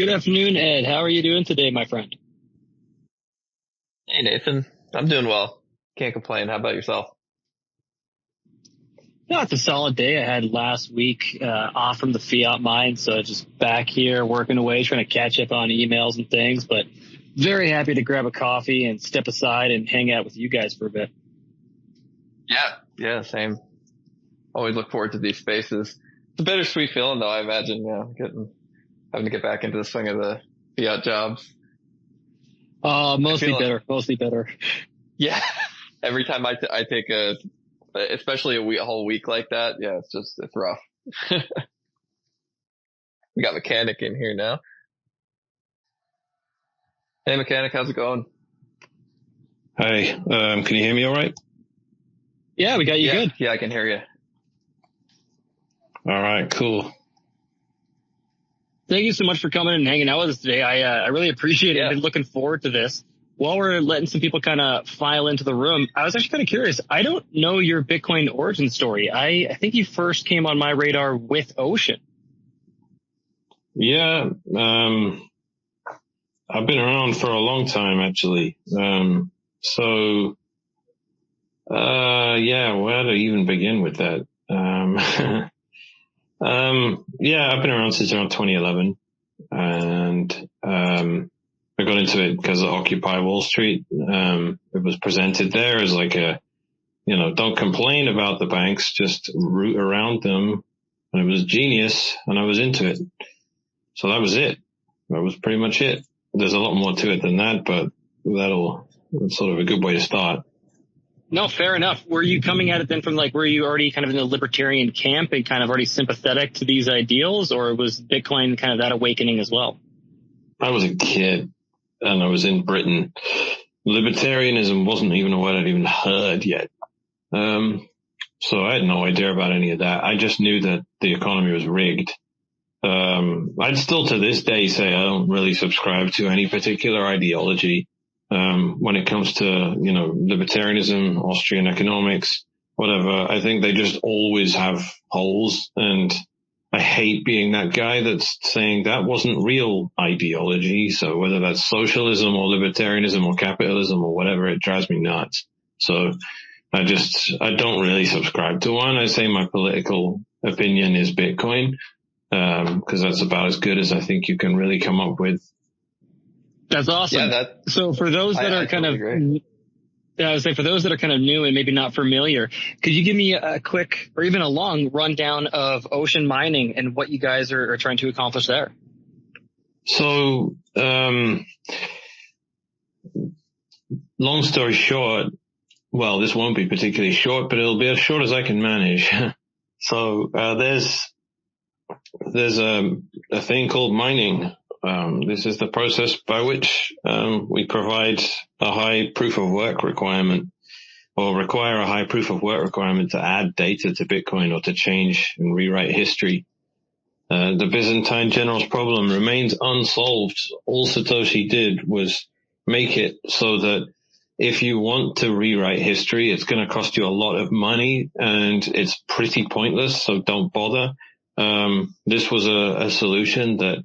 Good afternoon, Ed. How are you doing today, my friend? Hey, Nathan. I'm doing well. Can't complain. How about yourself? No, it's a solid day. I had last week off from the fiat mine, so just back here working away, trying to catch up on emails and things, but very happy to grab a coffee and step aside and hang out with you guys for a bit. Yeah, same. Always look forward to these spaces. It's a bittersweet feeling, though, I imagine, having to get back into the swing of the fiat jobs. Mostly better. Yeah. Every time I take especially a whole week like that, yeah, it's rough. We got Mechanic in here now. Hey, Mechanic, how's it going? Hey, can you hear me all right? Yeah, we got you good. Yeah, I can hear you. All right, cool. Thank you so much for coming and hanging out with us today. I really appreciate it. I've been looking forward to this. While we're letting some people kind of file into the room, I was actually kind of curious. I don't know your Bitcoin origin story. I think you first came on my radar with Ocean. Yeah, I've been around for a long time, actually. Where to even begin with that? I've been around since around 2011, and I got into it because of Occupy Wall Street. It was presented there as like don't complain about the banks, just root around them. And it was genius, and I was into it. So that was it. That was pretty much it. There's a lot more to it than that, but that's sort of a good way to start. No, fair enough. Were you coming at it then from were you already kind of in the libertarian camp and kind of already sympathetic to these ideals, or was Bitcoin kind of that awakening as well? I was a kid and I was in Britain. Libertarianism wasn't even a word I'd even heard yet. So I had no idea about any of that. I just knew that the economy was rigged. I'd still to this day say I don't really subscribe to any particular ideology. When it comes to, libertarianism, Austrian economics, whatever, I think they just always have holes, and I hate being that guy that's saying that wasn't real ideology. So whether that's socialism or libertarianism or capitalism or whatever, it drives me nuts. So I don't really subscribe to one. I say my political opinion is Bitcoin, because that's about as good as I think you can really come up with. That's awesome. So for those that are kind of, I would say for those that are kind of new and maybe not familiar, could you give me a quick or even a long rundown of Ocean Mining and what you guys are trying to accomplish there? So, long story short, well, this won't be particularly short, but it'll be as short as I can manage. So, there's a thing called mining. This is the process by which we provide a high proof of work requirement, or require a high proof of work requirement to add data to Bitcoin or to change and rewrite history. The Byzantine general's problem remains unsolved. All Satoshi did was make it so that if you want to rewrite history, it's going to cost you a lot of money and it's pretty pointless, so don't bother. This was a solution that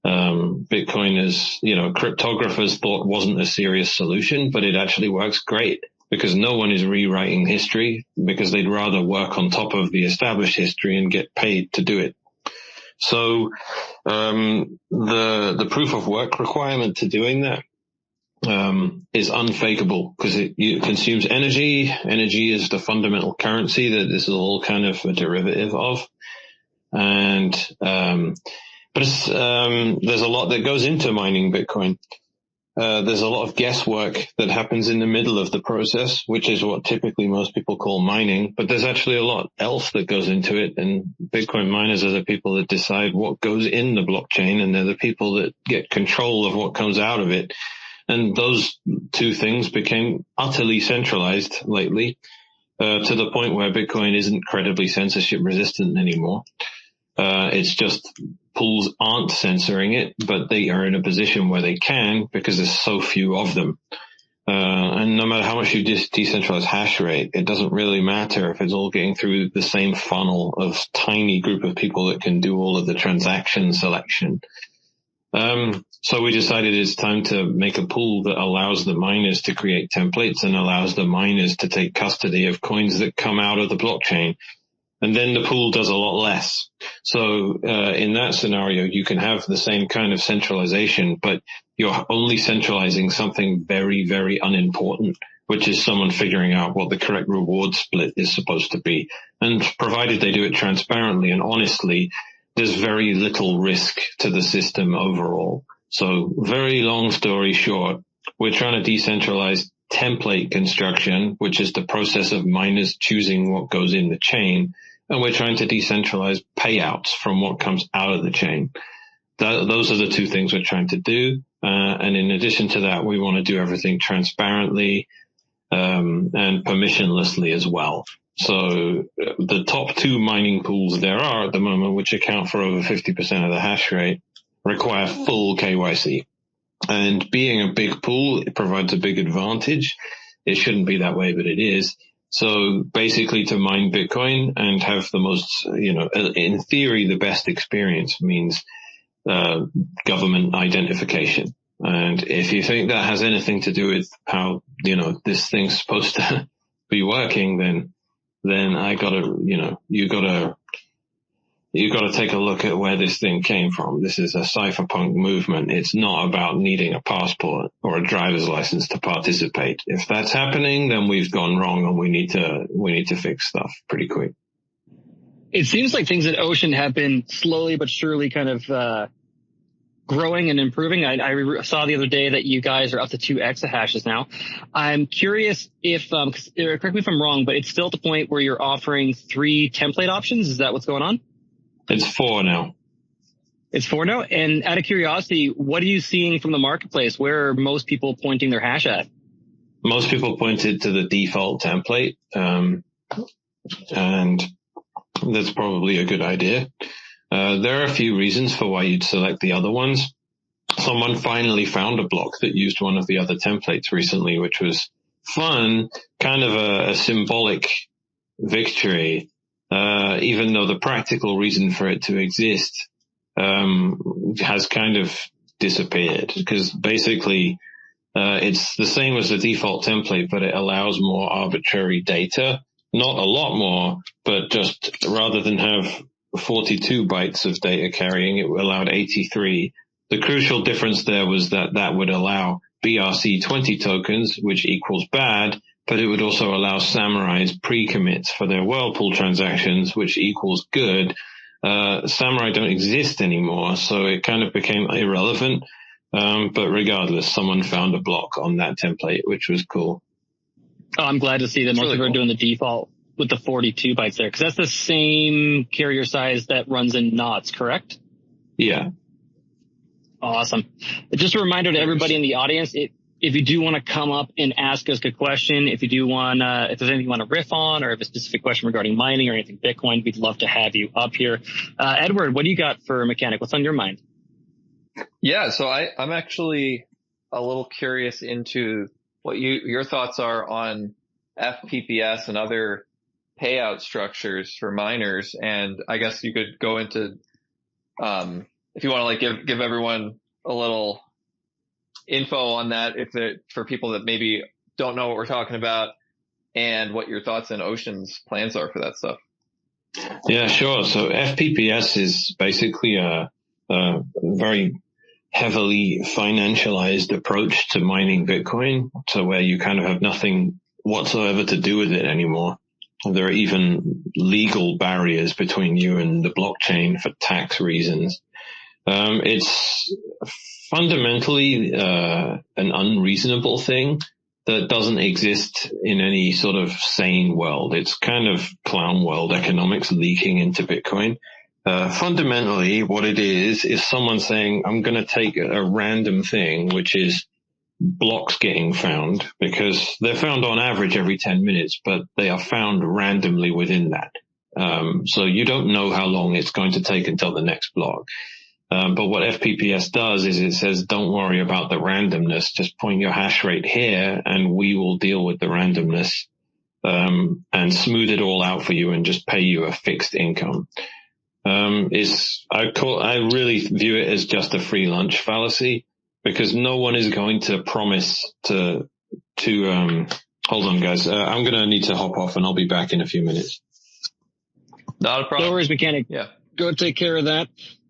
Bitcoin is, cryptographers thought wasn't a serious solution, but it actually works great because no one is rewriting history because they'd rather work on top of the established history and get paid to do it. So, the proof of work requirement to doing that, is unfakeable because it consumes energy. Energy is the fundamental currency that this is all kind of a derivative of. And, but there's a lot that goes into mining Bitcoin. There's a lot of guesswork that happens in the middle of the process, which is what typically most people call mining. But there's actually a lot else that goes into it. And Bitcoin miners are the people that decide what goes in the blockchain, and they're the people that get control of what comes out of it. And those two things became utterly centralized lately, to the point where Bitcoin isn't credibly censorship resistant anymore. It's just pools aren't censoring it, but they are in a position where they can because there's so few of them. And no matter how much you decentralize hash rate, it doesn't really matter if it's all getting through the same funnel of tiny group of people that can do all of the transaction selection. So we decided it's time to make a pool that allows the miners to create templates and allows the miners to take custody of coins that come out of the blockchain. And then the pool does a lot less. So in that scenario, you can have the same kind of centralization, but you're only centralizing something very, very unimportant, which is someone figuring out what the correct reward split is supposed to be. And provided they do it transparently and honestly, there's very little risk to the system overall. So very long story short, we're trying to decentralize template construction, which is the process of miners choosing what goes in the chain. And we're trying to decentralize payouts from what comes out of the chain. Those are the two things we're trying to do. And in addition to that, we want to do everything transparently, and permissionlessly as well. So the top two mining pools there are at the moment, which account for over 50% of the hash rate, require full KYC. And being a big pool, it provides a big advantage. It shouldn't be that way, but it is. So basically to mine Bitcoin and have the most, in theory, the best experience means government identification. And if you think that has anything to do with how, this thing's supposed to be working, then I gotta, you gotta take a look at where this thing came from. This is a cypherpunk movement. It's not about needing a passport or a driver's license to participate. If that's happening, then we've gone wrong and we need to fix stuff pretty quick. It seems like things at Ocean have been slowly but surely kind of, growing and improving. I saw the other day that you guys are up to 2 exahashes now. I'm curious if, correct me if I'm wrong, but it's still at the point where you're offering 3 template options. Is that what's going on? It's 4 now. It's 4 now? And out of curiosity, what are you seeing from the marketplace? Where are most people pointing their hash at? Most people pointed to the default template, and that's probably a good idea. There are a few reasons for why you'd select the other ones. Someone finally found a block that used one of the other templates recently, which was fun, kind of a symbolic victory, even though the practical reason for it to exist has kind of disappeared, because basically it's the same as the default template, but it allows more arbitrary data. Not a lot more, but just rather than have 42 bytes of data carrying, it allowed 83. The crucial difference there was that would allow BRC20 tokens, which equals bad, but it would also allow Samurai's pre-commits for their Whirlpool transactions, which equals good. Samurai don't exist anymore, so it kind of became irrelevant. But regardless, someone found a block on that template, which was cool. Oh, I'm glad to see that most people are doing the default with the 42 bytes there, because that's the same carrier size that runs in knots, correct? Yeah. Awesome. Just a reminder to everybody in the audience, if you do want to come up and ask us a question, if you do want if there's anything you want to riff on, or if a specific question regarding mining or anything Bitcoin, we'd love to have you up here. Edward, what do you got for Mechanic? What's on your mind? Yeah, so I'm actually a little curious into what your thoughts are on FPPS and other payout structures for miners. And I guess you could go into, if you want to give everyone a little info on that, for people that maybe don't know what we're talking about, and what your thoughts and Ocean's plans are for that stuff. Yeah, sure. So FPPS is basically a very heavily financialized approach to mining Bitcoin, so where you kind of have nothing whatsoever to do with it anymore. There are even legal barriers between you and the blockchain for tax reasons. It's fundamentally an unreasonable thing that doesn't exist in any sort of sane world. It's kind of clown world economics leaking into Bitcoin. Fundamentally, what it is someone saying, I'm going to take a random thing, which is blocks getting found, because they're found on average every 10 minutes, but they are found randomly within that. So you don't know how long it's going to take until the next block. But what FPPS does is it says, don't worry about the randomness. Just point your hash rate here and we will deal with the randomness, and smooth it all out for you and just pay you a fixed income. I really view it as just a free lunch fallacy, because no one is going to promise to hold on, guys. I'm going to need to hop off and I'll be back in a few minutes. Not a problem. No worries, mechanic. Yeah. Go take care of that.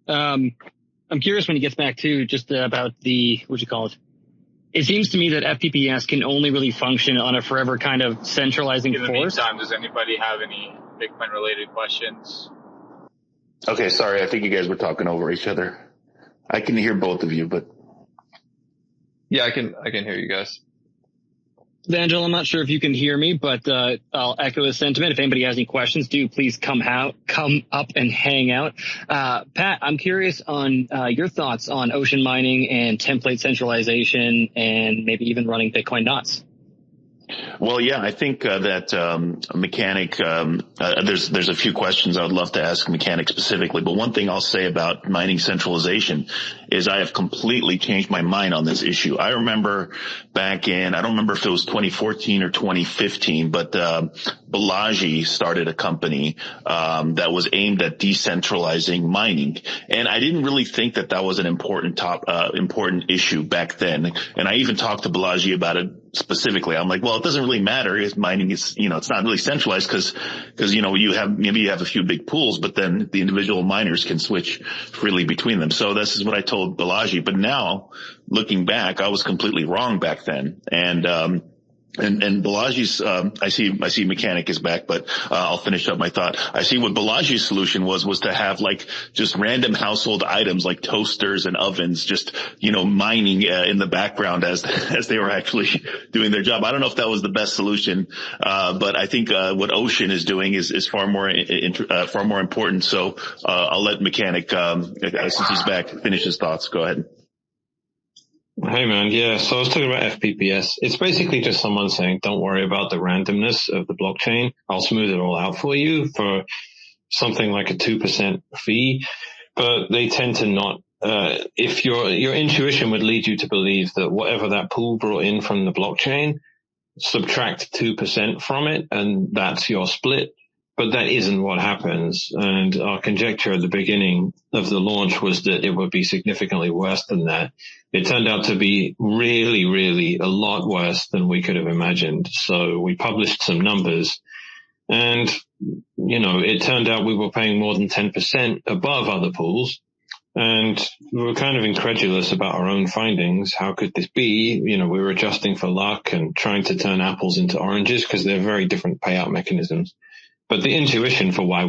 I'm curious when he gets back too, just about it seems to me that FPPS can only really function on a forever kind of centralizing force. In the meantime, does anybody have any Bitcoin related questions? Okay, sorry. I think you guys were talking over each other. I can hear both of you, but. Yeah, I can hear you guys. Angel, I'm not sure if you can hear me, but I'll echo his sentiment. If anybody has any questions, do please come up and hang out. Pat, I'm curious on your thoughts on ocean mining and template centralization and maybe even running Bitcoin knots. Well, yeah, I think that Mechanic, there's a few questions I would love to ask Mechanic specifically, but one thing I'll say about mining centralization is I have completely changed my mind on this issue. I remember back in, I don't remember if it was 2014 or 2015, but Balaji started a company that was aimed at decentralizing mining, and I didn't really think that was an important issue back then. And I even talked to Balaji about it specifically. I'm like, well, it doesn't really matter if mining is, it's not really centralized because you have a few big pools, but then the individual miners can switch freely between them. So this is what I told Balaji. But now, looking back, I was completely wrong back then. And Balaji's, I see Mechanic is back, but I'll finish up my thought. I see what Balaji's solution was to have like just random household items like toasters and ovens, just, mining in the background as they were actually doing their job. I don't know if that was the best solution, but I think what Ocean is doing is far more important. So I'll let Mechanic, since he's back, finish his thoughts. Go ahead. Hey man, yeah, so I was talking about FPPS. It's basically just someone saying, don't worry about the randomness of the blockchain. I'll smooth it all out for you for something like a 2% fee. But they tend to not, if your intuition would lead you to believe that whatever that pool brought in from the blockchain, subtract 2% from it, and that's your split. But that isn't what happens. And our conjecture at the beginning of the launch was that it would be significantly worse than that. It turned out to be really, really a lot worse than we could have imagined. So we published some numbers, and, it turned out we were paying more than 10% above other pools. And we were kind of incredulous about our own findings. How could this be? We were adjusting for luck and trying to turn apples into oranges because they're very different payout mechanisms. But the intuition for why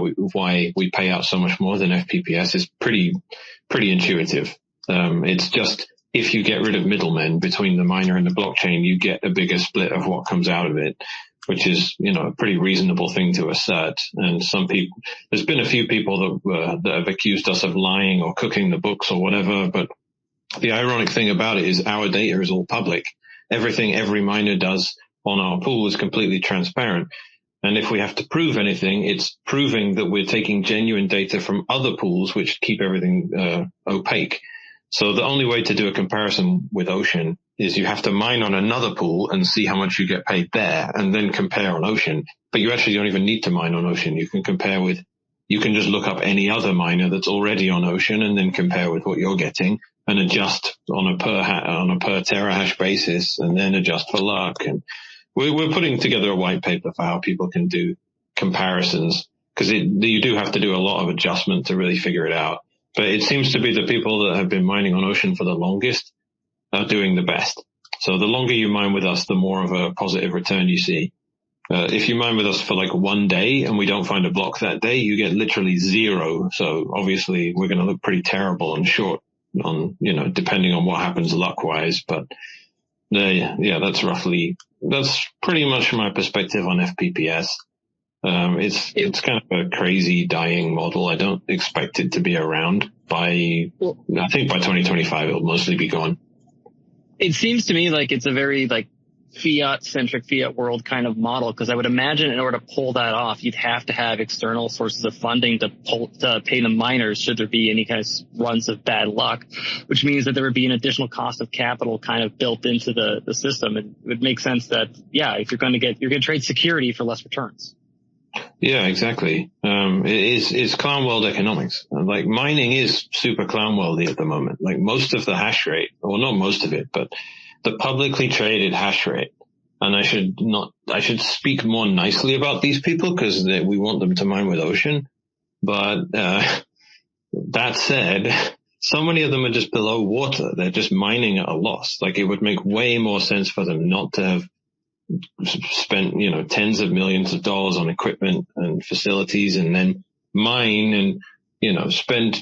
we pay out so much more than FPPS is pretty intuitive. It's just, if you get rid of middlemen between the miner and the blockchain, you get a bigger split of what comes out of it, which is, a pretty reasonable thing to assert. And there's been a few people that have accused us of lying or cooking the books or whatever. But the ironic thing about it is our data is all public. Everything every miner does on our pool is completely transparent. And if we have to prove anything, it's proving that we're taking genuine data from other pools, which keep everything opaque. So the only way to do a comparison with Ocean is you have to mine on another pool and see how much you get paid there, and then compare on Ocean. But you actually don't even need to mine on Ocean. You can just look up any other miner that's already on Ocean and then compare with what you're getting and adjust on a per terahash basis, and then adjust for luck. And we're putting together a white paper for how people can do comparisons, because you do have to do a lot of adjustment to really figure it out. But it seems to be the people that have been mining on Ocean for the longest are doing the best. So the longer you mine with us, the more of a positive return you see. If you mine with us for like 1 day and we don't find a block that day, you get literally 0. So obviously we're going to look pretty terrible and short on, depending on what happens luck-wise. But that's pretty much my perspective on FPPS. It's kind of a crazy dying model. I don't expect it to be around I think by 2025 it'll mostly be gone. It seems to me like it's a very fiat-centric, fiat world kind of model, because I would imagine in order to pull that off, you'd have to have external sources of funding to pay the miners should there be any kind of runs of bad luck, which means that there would be an additional cost of capital kind of built into the system. It would make sense that, if you're going to trade security for less returns. Yeah, exactly. It's clown world economics. Like mining is super clown worldy at the moment. Like most of the hash rate, or not most of it, but the publicly traded hash rate. And I should speak more nicely about these people because we want them to mine with Ocean. But, that said, so many of them are just below water. They're just mining at a loss. Like it would make way more sense for them not to have spent, tens of millions of dollars on equipment and facilities and then mine and, spend,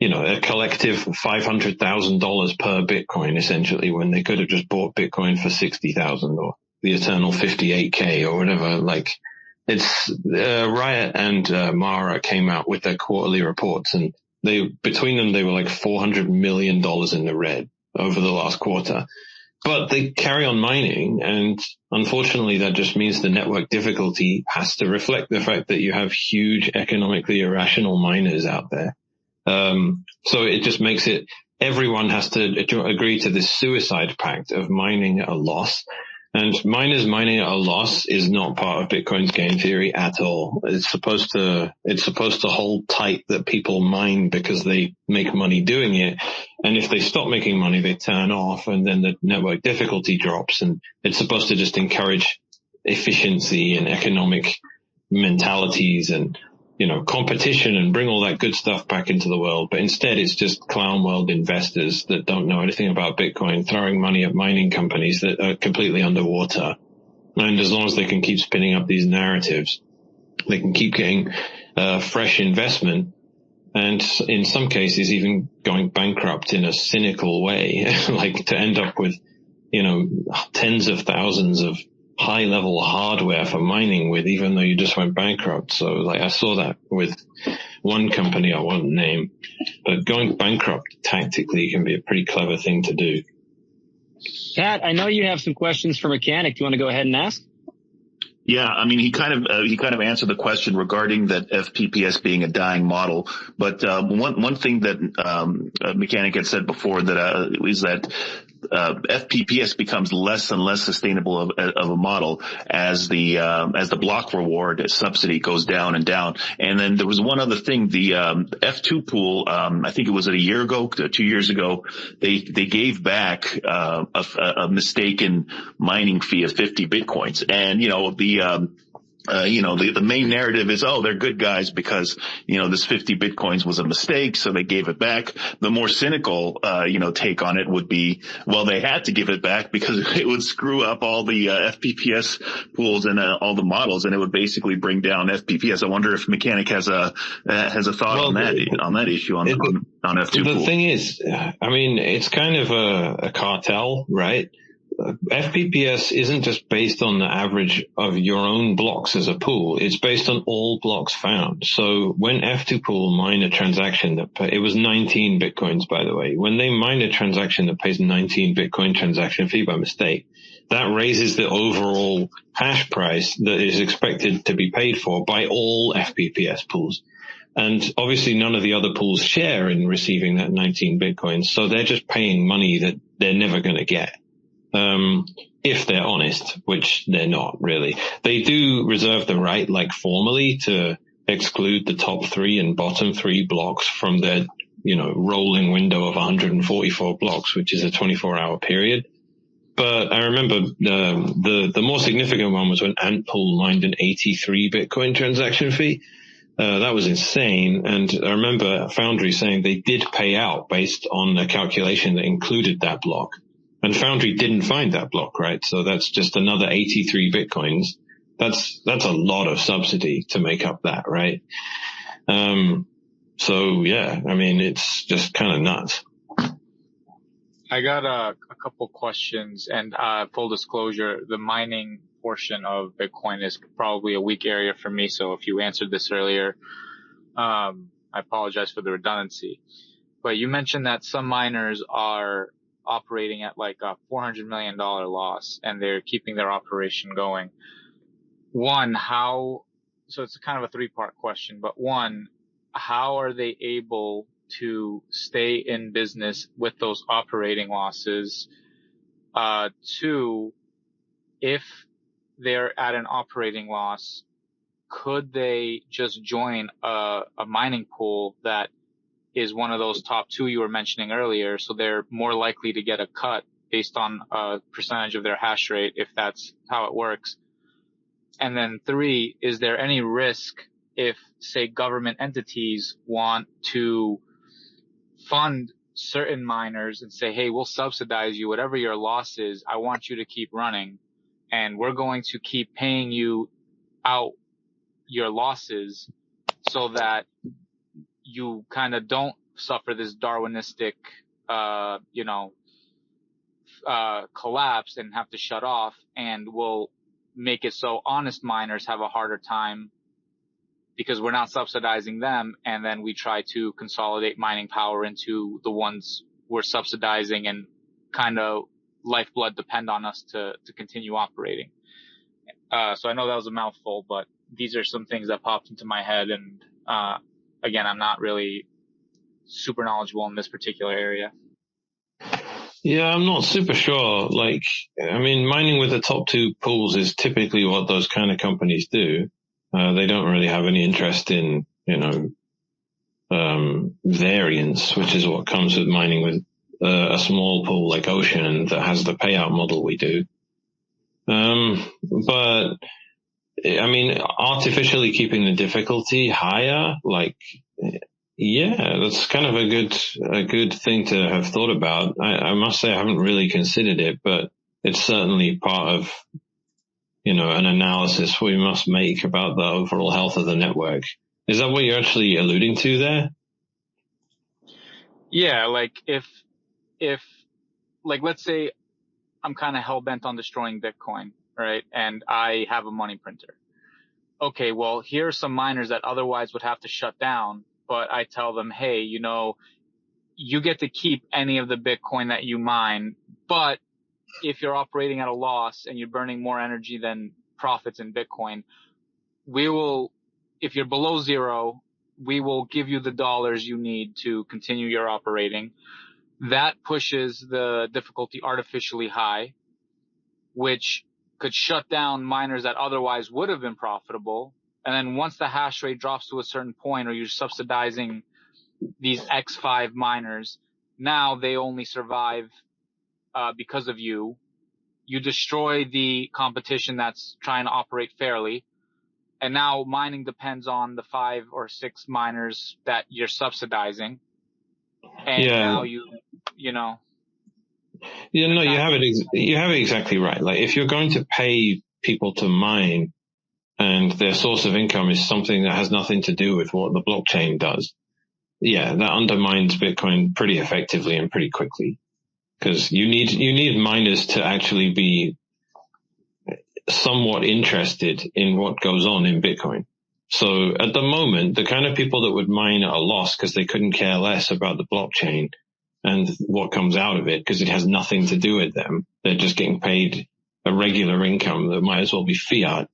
a collective $500,000 per Bitcoin essentially when they could have just bought Bitcoin for 60,000 or the eternal 58K or whatever. Like it's, Riot and, Mara came out with their quarterly reports and between them, they were like $400 million in the red over the last quarter. But they carry on mining, and unfortunately that just means the network difficulty has to reflect the fact that you have huge economically irrational miners out there. So it just makes it, everyone has to agree to this suicide pact of mining at a loss. And miners mining at a loss is not part of Bitcoin's game theory at all. It's supposed to hold tight that people mine because they make money doing it. And if they stop making money, they turn off and then the network difficulty drops. And it's supposed to just encourage efficiency and economic mentalities and, competition and bring all that good stuff back into the world. But instead, it's just clown world investors that don't know anything about Bitcoin throwing money at mining companies that are completely underwater. And as long as they can keep spinning up these narratives, they can keep getting fresh investment and in some cases even going bankrupt in a cynical way, like to end up with, tens of thousands of high level hardware for mining with, even though you just went bankrupt. So like I saw that with one company I won't name, but going bankrupt tactically can be a pretty clever thing to do. Pat, I know you have some questions for Mechanic. Do you want to go ahead and ask? Yeah, I mean, he kind of answered the question regarding that FPPS being a dying model. But one thing that Mechanic had said before that is that FPPS becomes less and less sustainable of a model as the block reward subsidy goes down and down. And then there was one other thing, the F2 pool, I think it was a year ago, 2 years ago, they gave back a mistaken mining fee of 50 Bitcoins. And the main narrative is, oh, they're good guys because, this 50 Bitcoins was a mistake, so they gave it back. The more cynical, take on it would be, well, they had to give it back because it would screw up all the FPPS pools and all the models, and it would basically bring down FPPS. I wonder if Mechanic has a thought on that issue on F2 pool. The thing is, I mean, it's kind of a cartel, right? FPPS isn't just based on the average of your own blocks as a pool. It's based on all blocks found. So when F2 pool mine a transaction it was 19 Bitcoins, by the way. When they mine a transaction that pays 19 Bitcoin transaction fee by mistake, that raises the overall hash price that is expected to be paid for by all FPPS pools. And obviously none of the other pools share in receiving that 19 Bitcoins. So they're just paying money that they're never going to get. If they're honest, which they're not really. They do reserve the right, like formally, to exclude the top 3 and bottom 3 blocks from their, rolling window of 144 blocks, which is a 24-hour period. But I remember the more significant one was when Antpool mined an 83 Bitcoin transaction fee. That was insane. And I remember Foundry saying they did pay out based on a calculation that included that block. And Foundry didn't find that block, right? So that's just another 83 Bitcoins. That's a lot of subsidy to make up that, right? So yeah, I mean, it's just kind of nuts. I got a couple questions, and full disclosure, the mining portion of Bitcoin is probably a weak area for me. So if you answered this earlier, I apologize for the redundancy. But you mentioned that some miners are operating at like a $400 million loss and they're keeping their operation going. One, so it's kind of a 3-part question, but one, how are they able to stay in business with those operating losses? 2, if they're at an operating loss, could they just join a mining pool that is one of those top 2 you were mentioning earlier, so they're more likely to get a cut based on a percentage of their hash rate, if that's how it works? And then 3, is there any risk if, say, government entities want to fund certain miners and say, hey, we'll subsidize you, whatever your loss is, I want you to keep running, and we're going to keep paying you out your losses so that you kind of don't suffer this Darwinistic, collapse and have to shut off, and we'll make it so honest miners have a harder time because we're not subsidizing them, and then we try to consolidate mining power into the ones we're subsidizing and kind of lifeblood depend on us to continue operating. So I know that was a mouthful, but these are some things that popped into my head, and again, I'm not really super knowledgeable in this particular area. Yeah, I'm not super sure. Like, I mean, mining with the top 2 pools is typically what those kind of companies do. They don't really have any interest in, variance, which is what comes with mining with a small pool like Ocean that has the payout model we do. But I mean, artificially keeping the difficulty higher, like, yeah, that's kind of a good thing to have thought about. I must say I haven't really considered it, but it's certainly part of, an analysis we must make about the overall health of the network. Is that what you're actually alluding to there? Yeah, like if let's say I'm kind of hell-bent on destroying Bitcoin, right? And I have a money printer. Okay, well, here are some miners that otherwise would have to shut down, but I tell them, hey, you get to keep any of the Bitcoin that you mine, but if you're operating at a loss and you're burning more energy than profits in Bitcoin, if you're below 0, we will give you the dollars you need to continue your operating. That pushes the difficulty artificially high, which could shut down miners that otherwise would have been profitable. And then once the hash rate drops to a certain point, or you're subsidizing these X5 miners, now they only survive because of you. You destroy the competition that's trying to operate fairly. And now mining depends on the 5 or 6 miners that you're subsidizing. And now you have it. You have it exactly right. Like, if you're going to pay people to mine and their source of income is something that has nothing to do with what the blockchain does, yeah, that undermines Bitcoin pretty effectively and pretty quickly. Because you need miners to actually be somewhat interested in what goes on in Bitcoin. So at the moment, the kind of people that would mine at a loss because they couldn't care less about the blockchain and what comes out of it because it has nothing to do with them, they're just getting paid a regular income that might as well be fiat.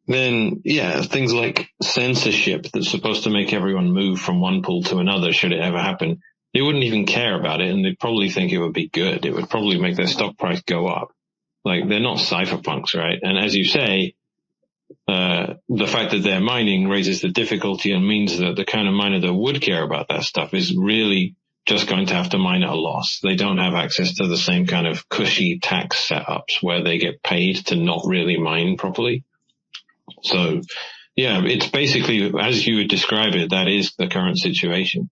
Then, yeah, things like censorship that's supposed to make everyone move from one pool to another should it ever happen, they wouldn't even care about it, and they'd probably think it would be good. It would probably make their stock price go up. Like, they're not cypherpunks, right? And as you say, the fact that they're mining raises the difficulty and means that the kind of miner that would care about that stuff is really just going to have to mine at a loss. They don't have access to the same kind of cushy tax setups where they get paid to not really mine properly. So, yeah, it's basically, as you would describe it, that is the current situation.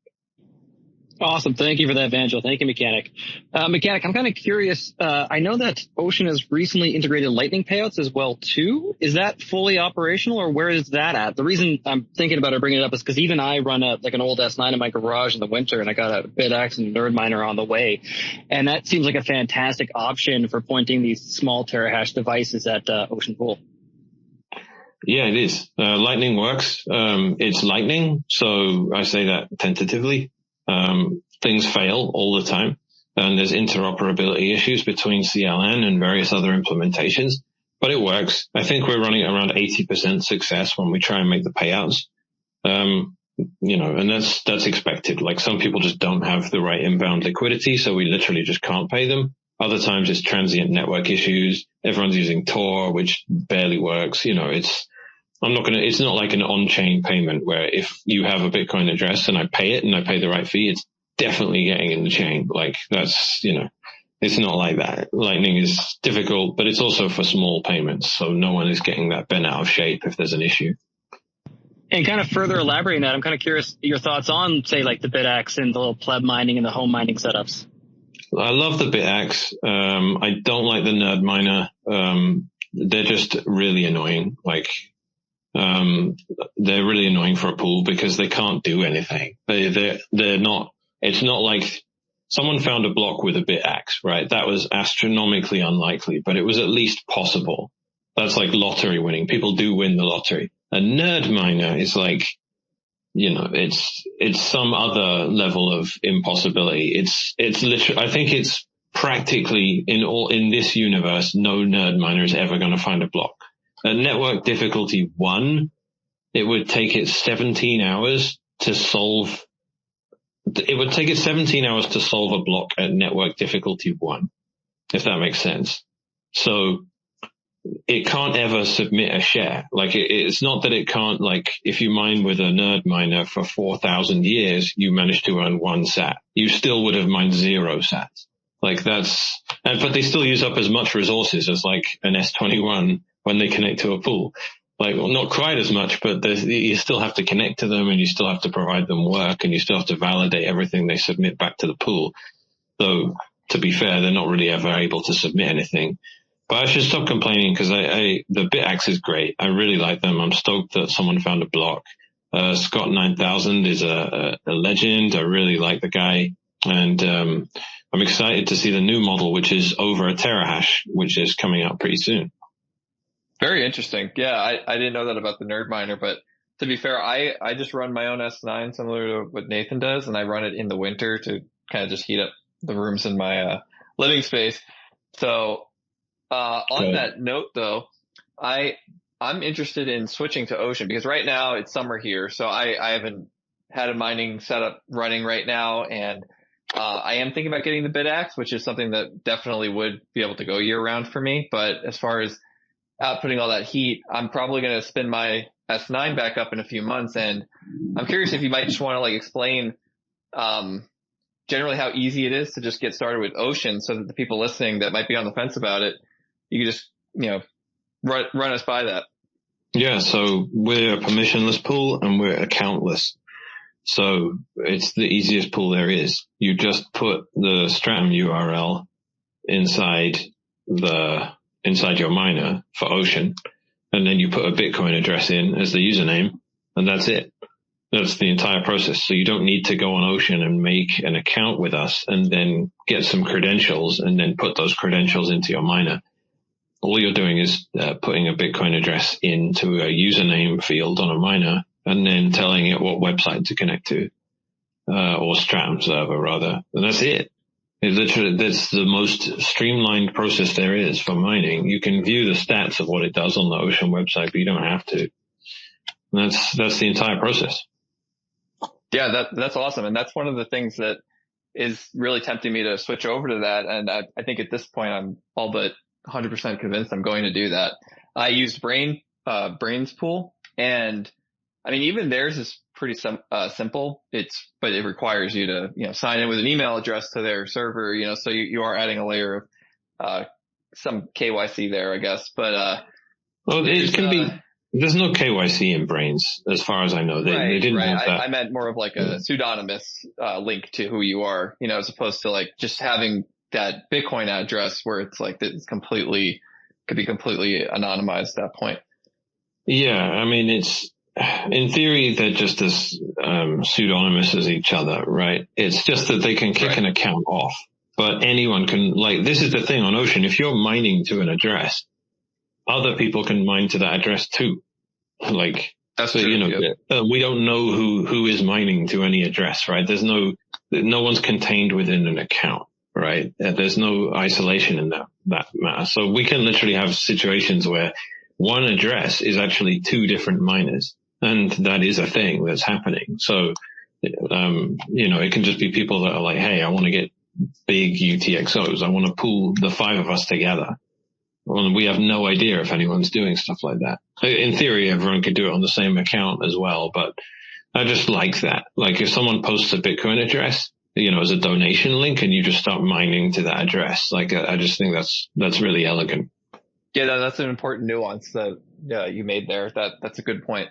Awesome. Thank you for that, Vangel. Thank you, Mechanic. Mechanic, I'm kind of curious. I know that Ocean has recently integrated Lightning payouts as well, too. Is that fully operational, or where is that at? The reason I'm thinking about it, bringing it up, is because even I run an old S9 in my garage in the winter, and I got a BitX and Nerd Miner on the way. And that seems like a fantastic option for pointing these small terahash devices at Ocean Pool. Yeah, it is. Lightning works. It's Lightning, so I say that tentatively. Things fail all the time, and there's interoperability issues between CLN and various other implementations, but it works. I think we're running around 80% success when we try and make the payouts. And that's expected. Like, some people just don't have the right inbound liquidity, so we literally just can't pay them. Other times it's transient network issues. Everyone's using Tor, which barely works. It's it's not like an on-chain payment where if you have a Bitcoin address and I pay it and I pay the right fee, it's definitely getting in the chain. Like that's, it's not like that. Lightning is difficult, but it's also for small payments. So no one is getting that bent out of shape if there's an issue. And kind of further elaborating that, I'm kind of curious your thoughts on, say, like the BitX and the little pleb mining and the home mining setups. I love the BitX. I don't like the nerd miner. They're just really annoying. Like, they're really annoying for a pool because they can't do anything. They're not, it's not like someone found a block with a BitX, right? That was astronomically unlikely, but it was at least possible. That's like lottery winning. People do win the lottery. A nerd miner is like, it's some other level of impossibility. It's literally, I think it's practically in this universe, no nerd miner is ever going to find a block. At network difficulty 1, it would take it 17 hours to solve. It would take it 17 hours to solve a block at network difficulty 1, if that makes sense. So it can't ever submit a share. Like it's not that it can't, like if you mine with a nerd miner for 4,000 years, you manage to earn 1 sat. You still would have mined 0 sats. Like but they still use up as much resources as like an S21 when they connect to a pool. Like, well, not quite as much, but you still have to connect to them and you still have to provide them work and you still have to validate everything they submit back to the pool. Though, to be fair, they're not really ever able to submit anything. But I should stop complaining because the BitX is great. I really like them. I'm stoked that someone found a block. Scott 9000 is a legend. I really like the guy. And, I'm excited to see the new model, which is over a terahash, which is coming out pretty soon. Very interesting. Yeah, I didn't know that about the nerd miner, but to be fair, I just run my own S9 similar to what Nathan does, and I run it in the winter to kind of just heat up the rooms in my living space. So on that note, though, I'm interested in switching to Ocean because right now it's summer here, so I haven't had a mining setup running right now, and I am thinking about getting the BitX, which is something that definitely would be able to go year round for me. But as far as outputting all that heat, I'm probably going to spin my S9 back up in a few months. And I'm curious if you might just want to like explain, generally how easy it is to just get started with Ocean so that the people listening that might be on the fence about it, you can just, run us by that. Yeah. So we're a permissionless pool and we're accountless. So it's the easiest pool there is. You just put the Stratum URL inside your miner for Ocean, and then you put a Bitcoin address in as the username, and that's it. That's the entire process. So you don't need to go on Ocean and make an account with us and then get some credentials and then put those credentials into your miner. All you're doing is putting a Bitcoin address into a username field on a miner and then telling it what website to connect to, or Stratum server rather. And that's it. That's the most streamlined process there is for mining. You can view the stats of what it does on the Ocean website, but you don't have to. And that's the entire process. Yeah, that's awesome. And that's one of the things that is really tempting me to switch over to that. And I think at this point, I'm all but 100% convinced I'm going to do that. I used Brains Pool, and I mean, even theirs is pretty simple. But it requires you to, sign in with an email address to their server, so you are adding a layer of, some KYC there, I guess. But, well, it can be, there's no KYC in Brains as far as I know. They didn't have that. I meant more of like a pseudonymous, link to who you are, as opposed to like just having that Bitcoin address where it's like, could be completely anonymized at that point. Yeah. I mean, in theory, they're just as pseudonymous as each other, right? It's just that they can kick an account off, but anyone can, this is the thing on Ocean. If you're mining to an address, other people can mine to that address too. That's true. We don't know who is mining to any address, right? No one's contained within an account, right? There's no isolation in that matter. So we can literally have situations where one address is actually 2 different miners. And that is a thing that's happening. So, it can just be people that are like, hey, I want to get big UTXOs. I want to pool the 5 of us together. Well, we have no idea if anyone's doing stuff like that. In theory, everyone could do it on the same account as well, but I just like that. Like if someone posts a Bitcoin address, as a donation link and you just start mining to that address, like I just think that's really elegant. Yeah, that's an important nuance that you made there. That's a good point.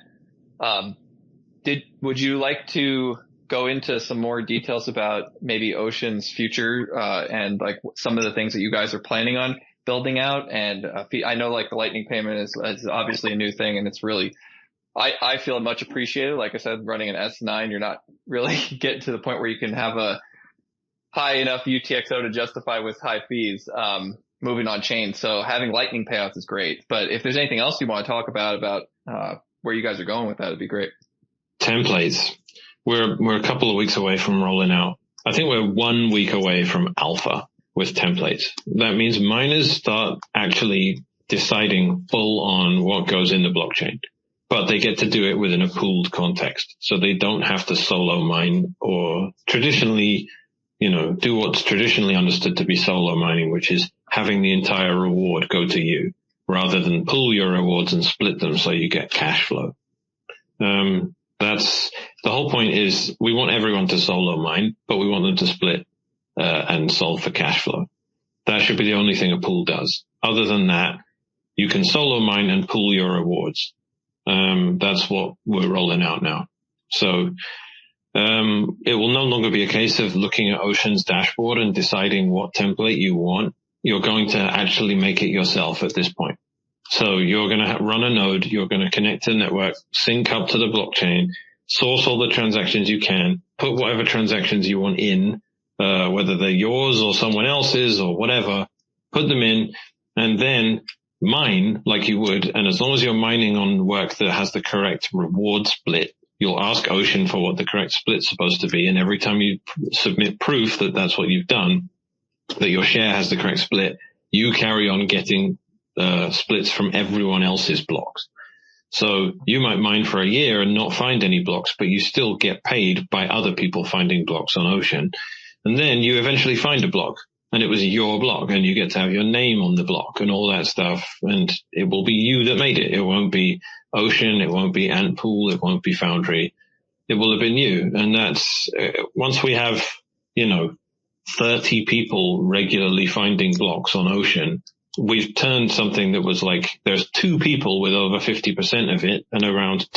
Would you like to go into some more details about maybe Ocean's future and like some of the things that you guys are planning on building out? And I know like the Lightning payment is obviously a new thing, and it's really I feel much appreciated. Like I said, running an S9, you're not really getting to the point where you can have a high enough UTXO to justify with high fees moving on chain. So having Lightning payouts is great. But if there's anything else you want to talk about where you guys are going with that, it'd be great. Templates. We're a couple of weeks away from rolling out. I think we're 1 week away from alpha with templates. That means miners start actually deciding full on what goes in the blockchain, but they get to do it within a pooled context. So they don't have to solo mine or traditionally, do what's traditionally understood to be solo mining, which is having the entire reward go to you rather than pool your rewards and split them so you get cash flow. That's the whole point. Is we want everyone to solo mine, but we want them to split and solve for cash flow. That should be the only thing a pool does. Other than that, you can solo mine and pool your rewards. That's what we're rolling out now. So it will no longer be a case of looking at Ocean's dashboard and deciding what template you want. You're going to actually make it yourself at this point. So you're going to run a node, you're going to connect to the network, sync up to the blockchain, source all the transactions you can, put whatever transactions you want in, whether they're yours or someone else's or whatever, put them in, and then mine like you would. And as long as you're mining on work that has the correct reward split, you'll ask Ocean for what the correct split's supposed to be. And every time you submit proof that that's what you've done, that your share has the correct split, you carry on getting splits from everyone else's blocks. So you might mine for a year and not find any blocks, but you still get paid by other people finding blocks on Ocean. And then you eventually find a block and it was your block and you get to have your name on the block and all that stuff. And it will be you that made it. It won't be Ocean. It won't be Antpool. It won't be Foundry. It will have been you. And that's once we have, 30 people regularly finding blocks on Ocean, we've turned something that was like there's 2 people with over 50% of it and around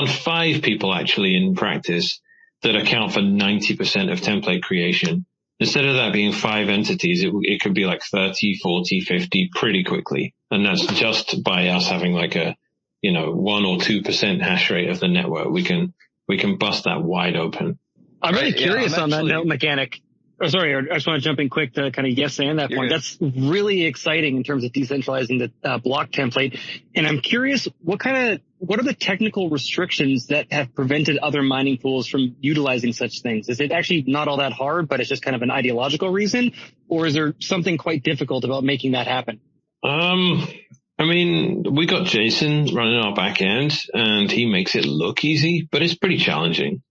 5 people actually in practice that account for 90% of template creation. Instead of that being 5 entities, it could be like 30, 40, 50 pretty quickly. And that's just by us having like a, 1 or 2% hash rate of the network. We can bust that wide open. I'm really curious on that note, Mechanic. Oh, sorry, I just want to jump in quick to kind of and that point. Good. That's really exciting in terms of decentralizing the block template. And I'm curious, what are the technical restrictions that have prevented other mining pools from utilizing such things? Is it actually not all that hard, but it's just kind of an ideological reason? Or is there something quite difficult about making that happen? We got Jason running our back end and he makes it look easy, but it's pretty challenging.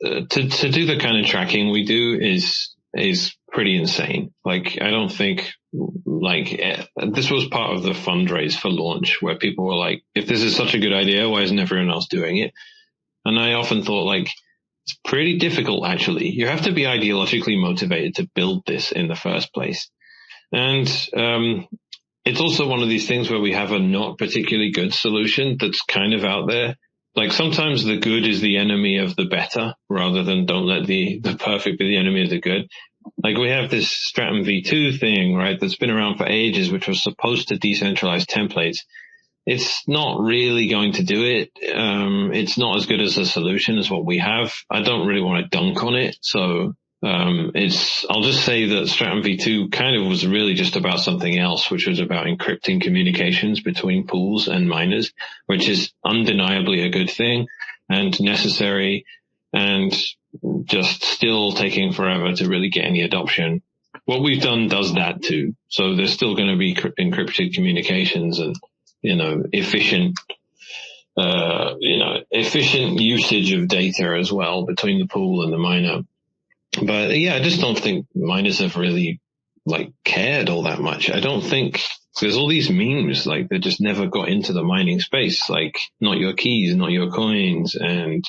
To do the kind of tracking we do is pretty insane. Like, I don't think this was part of the fundraise for launch where people were like, if this is such a good idea, why isn't everyone else doing it? And I often thought it's pretty difficult actually. You have to be ideologically motivated to build this in the first place. And, it's also one of these things where we have a not particularly good solution that's kind of out there. Like sometimes the good is the enemy of the better rather than don't let the perfect be the enemy of the good. Like we have this Stratum V2 thing, right? That's been around for ages, which was supposed to decentralize templates. It's not really going to do it. It's not as good as a solution as what we have. I don't really want to dunk on it. So, I'll just say that Stratum V2 kind of was really just about something else, which was about encrypting communications between pools and miners, which is undeniably a good thing and necessary and just still taking forever to really get any adoption. What we've done does that too. So there's still going to be encrypted communications and, efficient usage of data as well between the pool and the miner. But yeah, I just don't think miners have really like cared all that much. I don't think there's all these memes like that just never got into the mining space, like not your keys, not your coins, and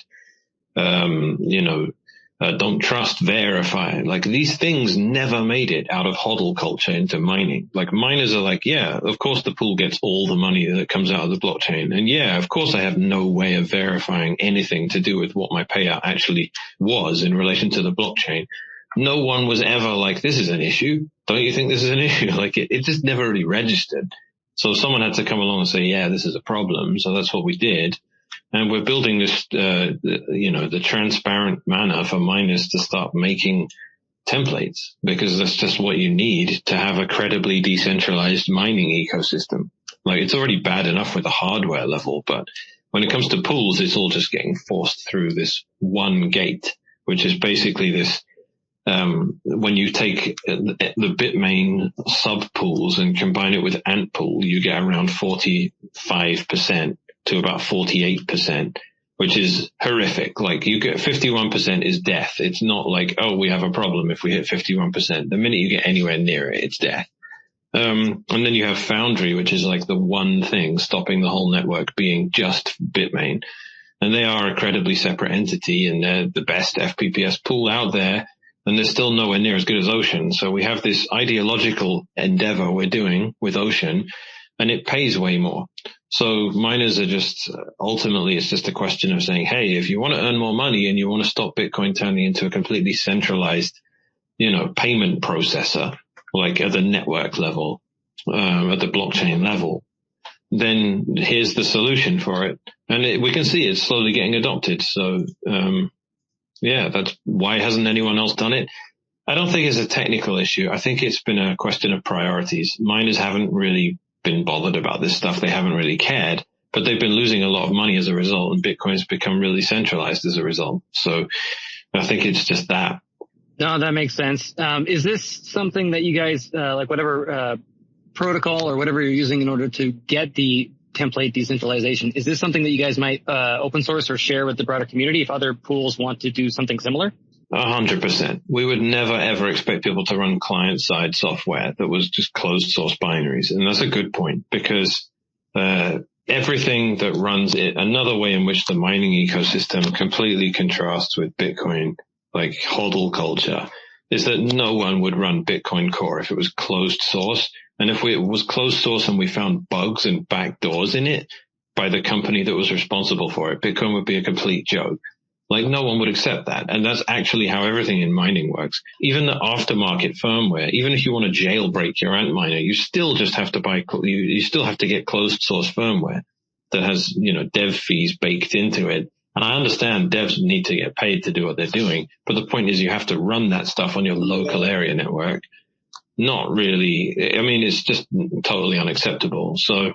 don't trust, verify. Like these things never made it out of hodl culture into mining. Like miners are like, yeah, of course the pool gets all the money that comes out of the blockchain. And yeah, of course I have no way of verifying anything to do with what my payout actually was in relation to the blockchain. No one was ever like, this is an issue. Don't you think this is an issue? Like it just never really registered. So someone had to come along and say, yeah, this is a problem. So that's what we did. And we're building this, the transparent manner for miners to start making templates, because that's just what you need to have a credibly decentralized mining ecosystem. Like it's already bad enough with the hardware level, but when it comes to pools, it's all just getting forced through this one gate, which is basically this, when you take the Bitmain sub pools and combine it with Ant pool, you get around 45%. To about 48%, which is horrific. Like you get 51% is death. It's not like, oh, we have a problem if we hit 51%. The minute you get anywhere near it, it's death. And then you have Foundry, which is like the one thing stopping the whole network being just Bitmain. And they are a credibly separate entity, and they're the best FPPS pool out there. And they're still nowhere near as good as Ocean. So we have this ideological endeavor we're doing with Ocean, and it pays way more. So miners are just, ultimately it's just a question of saying, hey, if you want to earn more money and you want to stop Bitcoin turning into a completely centralized, payment processor, like at the network level, at the blockchain level, then here's the solution for it. And we can see it's slowly getting adopted. So, that's why hasn't anyone else done it? I don't think it's a technical issue. I think it's been a question of priorities. Miners haven't really been bothered about this stuff. They haven't really cared, but they've been losing a lot of money as a result, and Bitcoin's become really centralized as a result. So I think it's just that. No, that makes sense. Is this something that you guys, like whatever protocol or whatever you're using in order to get the template decentralization, is this something that you guys might open source or share with the broader community if other pools want to do something similar? 100%. We would never ever expect people to run client-side software that was just closed source binaries. And that's a good point, because everything that runs it, another way in which the mining ecosystem completely contrasts with Bitcoin, like hodl culture, is that no one would run Bitcoin Core if it was closed source. And if it was closed source and we found bugs and backdoors in it by the company that was responsible for it, Bitcoin would be a complete joke. Like no one would accept that. And that's actually how everything in mining works. Even the aftermarket firmware, even if you want to jailbreak your Ant miner, you still just have to you still have to get closed source firmware that has, dev fees baked into it. And I understand devs need to get paid to do what they're doing. But the point is you have to run that stuff on your local area network. Not really. I mean, it's just totally unacceptable. So,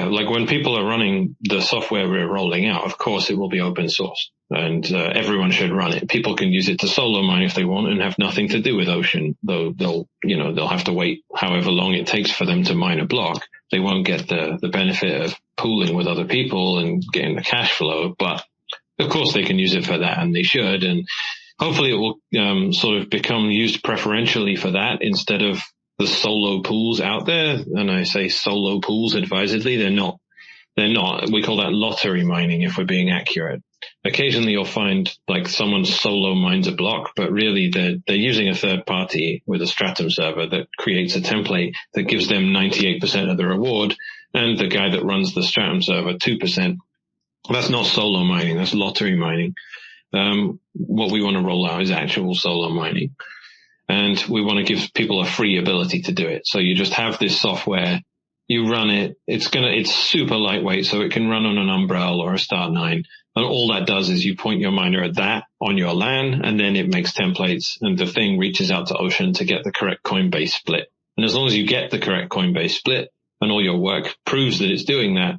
like when people are running the software we're rolling out, of course it will be open source and everyone should run it. People can use it to solo mine if they want and have nothing to do with Ocean, though they'll have to wait however long it takes for them to mine a block. They won't get the benefit of pooling with other people and getting the cash flow, but of course they can use it for that, and they should. And hopefully it will sort of become used preferentially for that instead of the solo pools out there. And I say solo pools advisedly. They're not. We call that lottery mining if we're being accurate. Occasionally you'll find like someone solo mines a block, but really they're using a third party with a Stratum server that creates a template that gives them 98% of the reward, and the guy that runs the Stratum server 2%. That's not solo mining. That's lottery mining. What we want to roll out is actual solo mining. And we want to give people a free ability to do it. So you just have this software, you run it, it's super lightweight, so it can run on an Umbrel or a Start9. And all that does is you point your miner at that on your LAN, and then it makes templates, and the thing reaches out to Ocean to get the correct Coinbase split. And as long as you get the correct Coinbase split and all your work proves that it's doing that,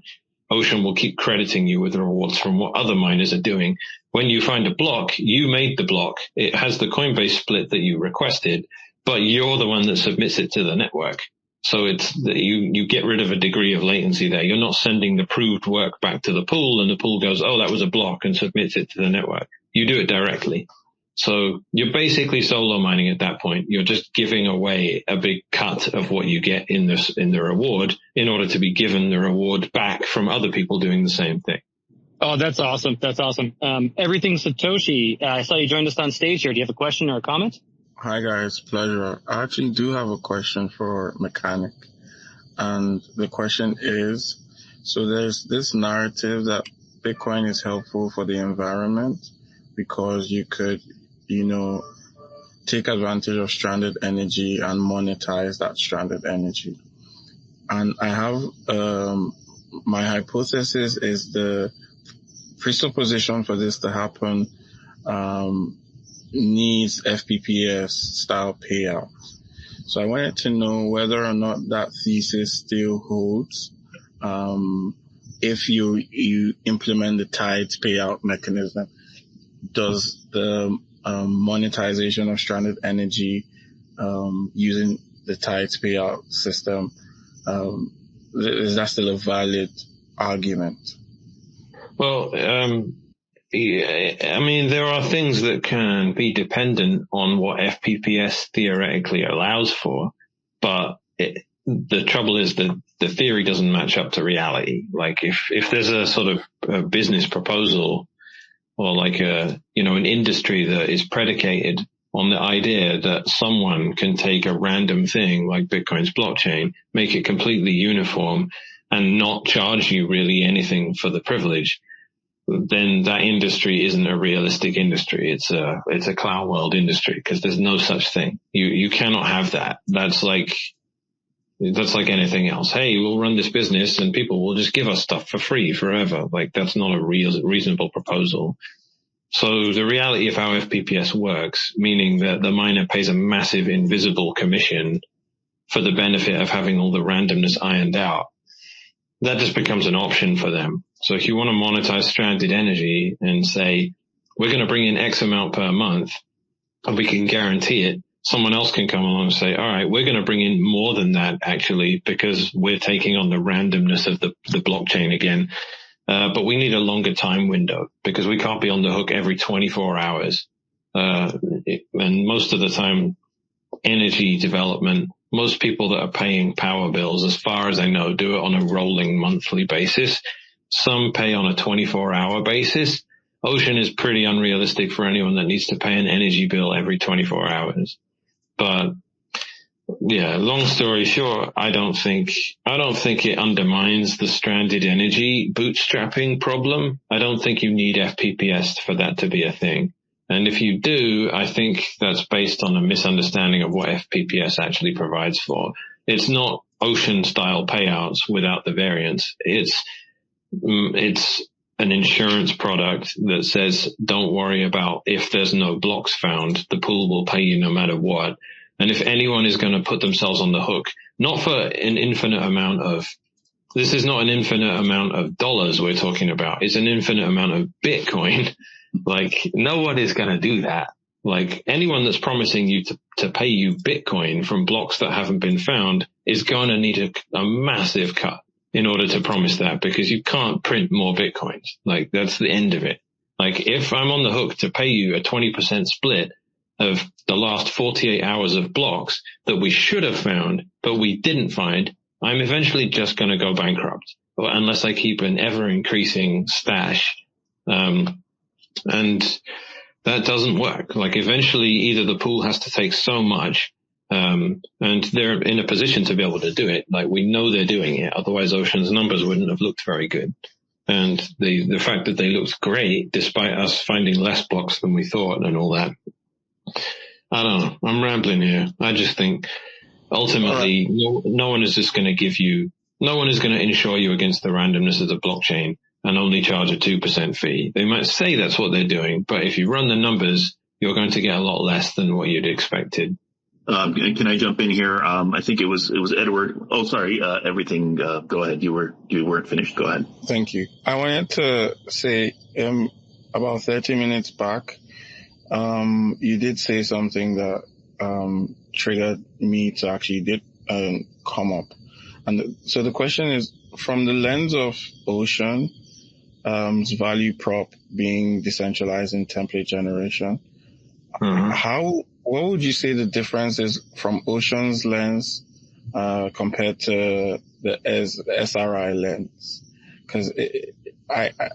Ocean will keep crediting you with rewards from what other miners are doing. When you find a block, you made the block. It has the Coinbase split that you requested, but you're the one that submits it to the network. So you get rid of a degree of latency there. You're not sending the proved work back to the pool and the pool goes, oh, that was a block, and submits it to the network. You do it directly. So you're basically solo mining at that point. You're just giving away a big cut of what you get in the reward in order to be given the reward back from other people doing the same thing. Oh, that's awesome. That's awesome. Everything Satoshi, I saw you joined us on stage here. Do you have a question or a comment? Hi guys, pleasure. I actually do have a question for Mechanic. And the question is, so there's this narrative that Bitcoin is helpful for the environment because you could, take advantage of stranded energy and monetize that stranded energy. And I have, my hypothesis is the presupposition for this to happen, needs FPPS style payouts. So I wanted to know whether or not that thesis still holds, if you implement the tides payout mechanism. Does the monetization of stranded energy using the tides payout system, is that still a valid argument? Well, there are things that can be dependent on what FPPS theoretically allows for, but the trouble is that the theory doesn't match up to reality. Like if there's a sort of a business proposal or like an industry that is predicated on the idea that someone can take a random thing like Bitcoin's blockchain, make it completely uniform and not charge you really anything for the privilege, then that industry isn't a realistic industry. It's a cloud world industry because there's no such thing. You cannot have that. That's like anything else. Hey, we'll run this business and people will just give us stuff for free forever. Like that's not a reasonable proposal. So the reality of how FPPS works, meaning that the miner pays a massive invisible commission for the benefit of having all the randomness ironed out, that just becomes an option for them. So if you want to monetize stranded energy and say, we're going to bring in X amount per month and we can guarantee it, someone else can come along and say, all right, we're going to bring in more than that actually because we're taking on the randomness of the blockchain again. But we need a longer time window because we can't be on the hook every 24 hours. And most of the time, energy development, most people that are paying power bills, as far as I know, do it on a rolling monthly basis. Some pay on a 24-hour basis. Ocean is pretty unrealistic for anyone that needs to pay an energy bill every 24 hours. But yeah, long story short, I don't think it undermines the stranded energy bootstrapping problem. I don't think you need FPPS for that to be a thing. And if you do, I think that's based on a misunderstanding of what FPPS actually provides for. It's not Ocean style payouts without the variance. It's an insurance product that says, don't worry about if there's no blocks found, the pool will pay you no matter what. And if anyone is going to put themselves on the hook, not for an infinite amount of, this is not an infinite amount of dollars we're talking about. It's an infinite amount of Bitcoin. Like no one is going to do that. Like anyone that's promising you to pay you Bitcoin from blocks that haven't been found is going to need a massive cut in order to promise that because you can't print more Bitcoins. Like that's the end of it. Like if I'm on the hook to pay you a 20% split of the last 48 hours of blocks that we should have found, but we didn't find, I'm eventually just going to go bankrupt unless I keep an ever increasing stash. And that doesn't work. Like eventually either the pool has to take so much, and they're in a position to be able to do it. Like we know they're doing it. Otherwise Ocean's numbers wouldn't have looked very good. And the fact that they looked great despite us finding less blocks than we thought and all that. I don't know. I'm rambling here. I just think ultimately no one is just going to no one is going to insure you against the randomness of the blockchain and only charge a 2% fee. They might say that's what they're doing, but if you run the numbers, you're going to get a lot less than what you'd expected. Can I jump in here? I think it was Edward. Oh, sorry. Everything. Go ahead. You weren't finished. Go ahead. Thank you. I wanted to say, about 30 minutes back, you did say something that, triggered me to actually come up. And so the question is, from the lens of Ocean's value prop being decentralized in template generation, What would you say the difference is from Ocean's lens compared to the SRI lens? Because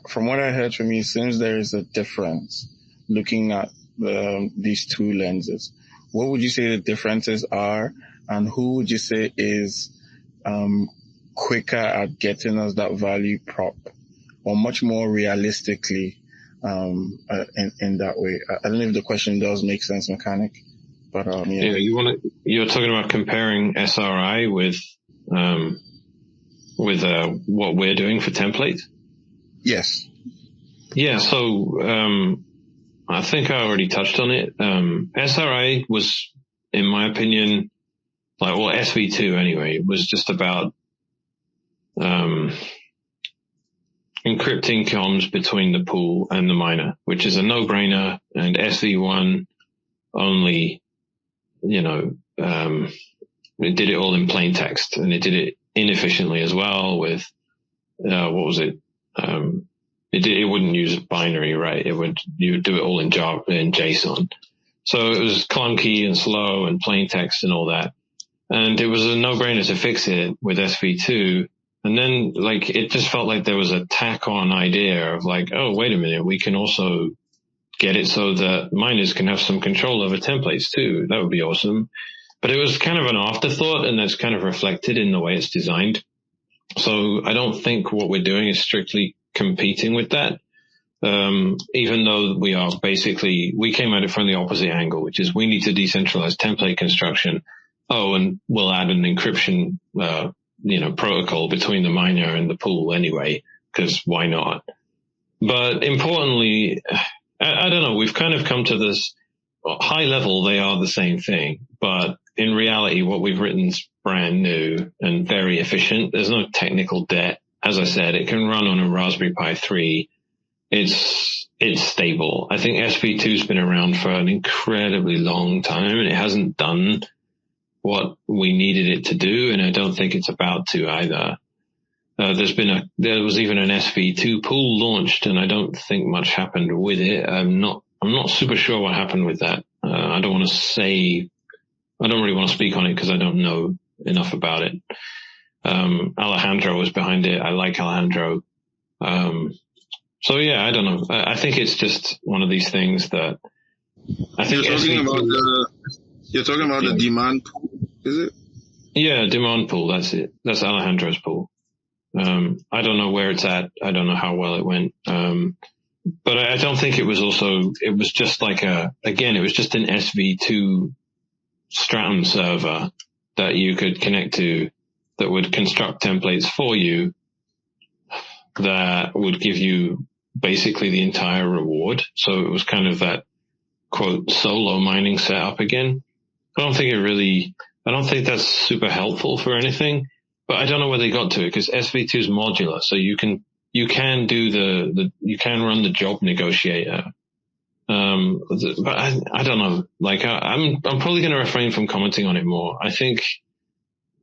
from what I heard from you, it seems there is a difference looking at these two lenses. What would you say the differences are, and who would you say is quicker at getting us that value prop, or much more realistically in that way? I don't know if the question does make sense, Mechanic, but yeah. You're talking about comparing SRI with what we're doing for templates? Yes. Yeah. So I think I already touched on it. SRI was, in my opinion, SV2 anyway, was just about encrypting comms between the pool and the miner, which is a no-brainer. And SV1 only, it did it all in plain text, and it did it inefficiently as well with, what was it? It wouldn't use binary, right? You would do it all in Java, in JSON. So it was clunky and slow and plain text and all that. And it was a no-brainer to fix it with SV2. And then, it just felt like there was a tack-on idea of oh, wait a minute, we can also get it so that miners can have some control over templates too. That would be awesome. But it was kind of an afterthought, and that's kind of reflected in the way it's designed. So I don't think what we're doing is strictly competing with that. Even though we came at it from the opposite angle, which is we need to decentralize template construction. Oh, and we'll add an encryption, protocol between the miner and the pool anyway, because why not? But importantly, I don't know, we've kind of come to this high level, they are the same thing, but in reality, what we've written is brand new and very efficient. There's no technical debt. As I said, it can run on a Raspberry Pi 3. It's stable. I think SV2's been around for an incredibly long time, and it hasn't done what we needed it to do, and I don't think it's about to either. There was even an SV2 pool launched, and I don't think much happened with it. I'm not super sure what happened with that. I don't really want to speak on it because I don't know enough about it. Alejandro was behind it. I like Alejandro. So yeah, I don't know. I think it's just one of these things that I think you're talking about the demand pool, is it? Yeah, demand pool. That's it. That's Alejandro's pool. I don't know where it's at. I don't know how well it went. But I don't think it was just it was just an SV2 Stratum server that you could connect to that would construct templates for you that would give you basically the entire reward. So it was kind of that quote solo mining setup again. I don't think that's super helpful for anything, but I don't know where they got to it because SV2 is modular. So you can do you can run the job negotiator. But I don't know. I'm probably going to refrain from commenting on it more. I think,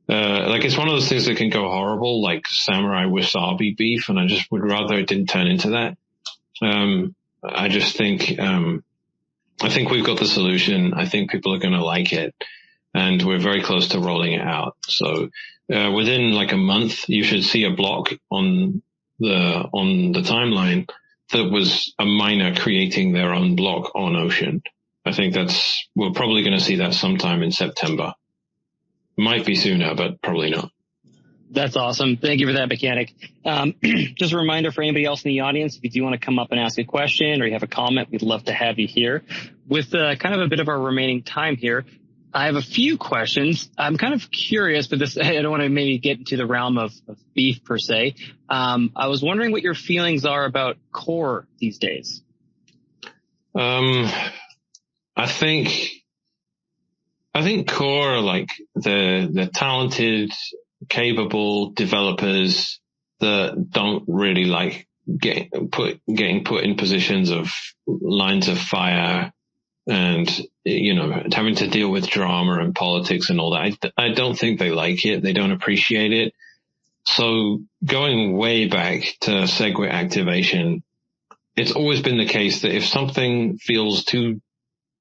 it's one of those things that can go horrible, like Samurai Wasabi beef, and I just would rather it didn't turn into that. I just think, I think we've got the solution. I think people are going to like it, and we're very close to rolling it out. So, within a month, you should see a block on the timeline that was a miner creating their own block on Ocean. I think we're probably going to see that sometime in September. Might be sooner, but probably not. That's awesome. Thank you for that, Mechanic. Just a reminder for anybody else in the audience, if you do want to come up and ask a question or you have a comment, we'd love to have you here. With kind of a bit of our remaining time here, I have a few questions. I'm kind of curious, but I don't want to maybe get into the realm of beef per se. I was wondering what your feelings are about Core these days. I think Core are the talented, capable developers that don't really like getting put in positions of lines of fire and, having to deal with drama and politics and all that. I don't think they like it. They don't appreciate it. So going way back to SegWit activation, it's always been the case that if something feels too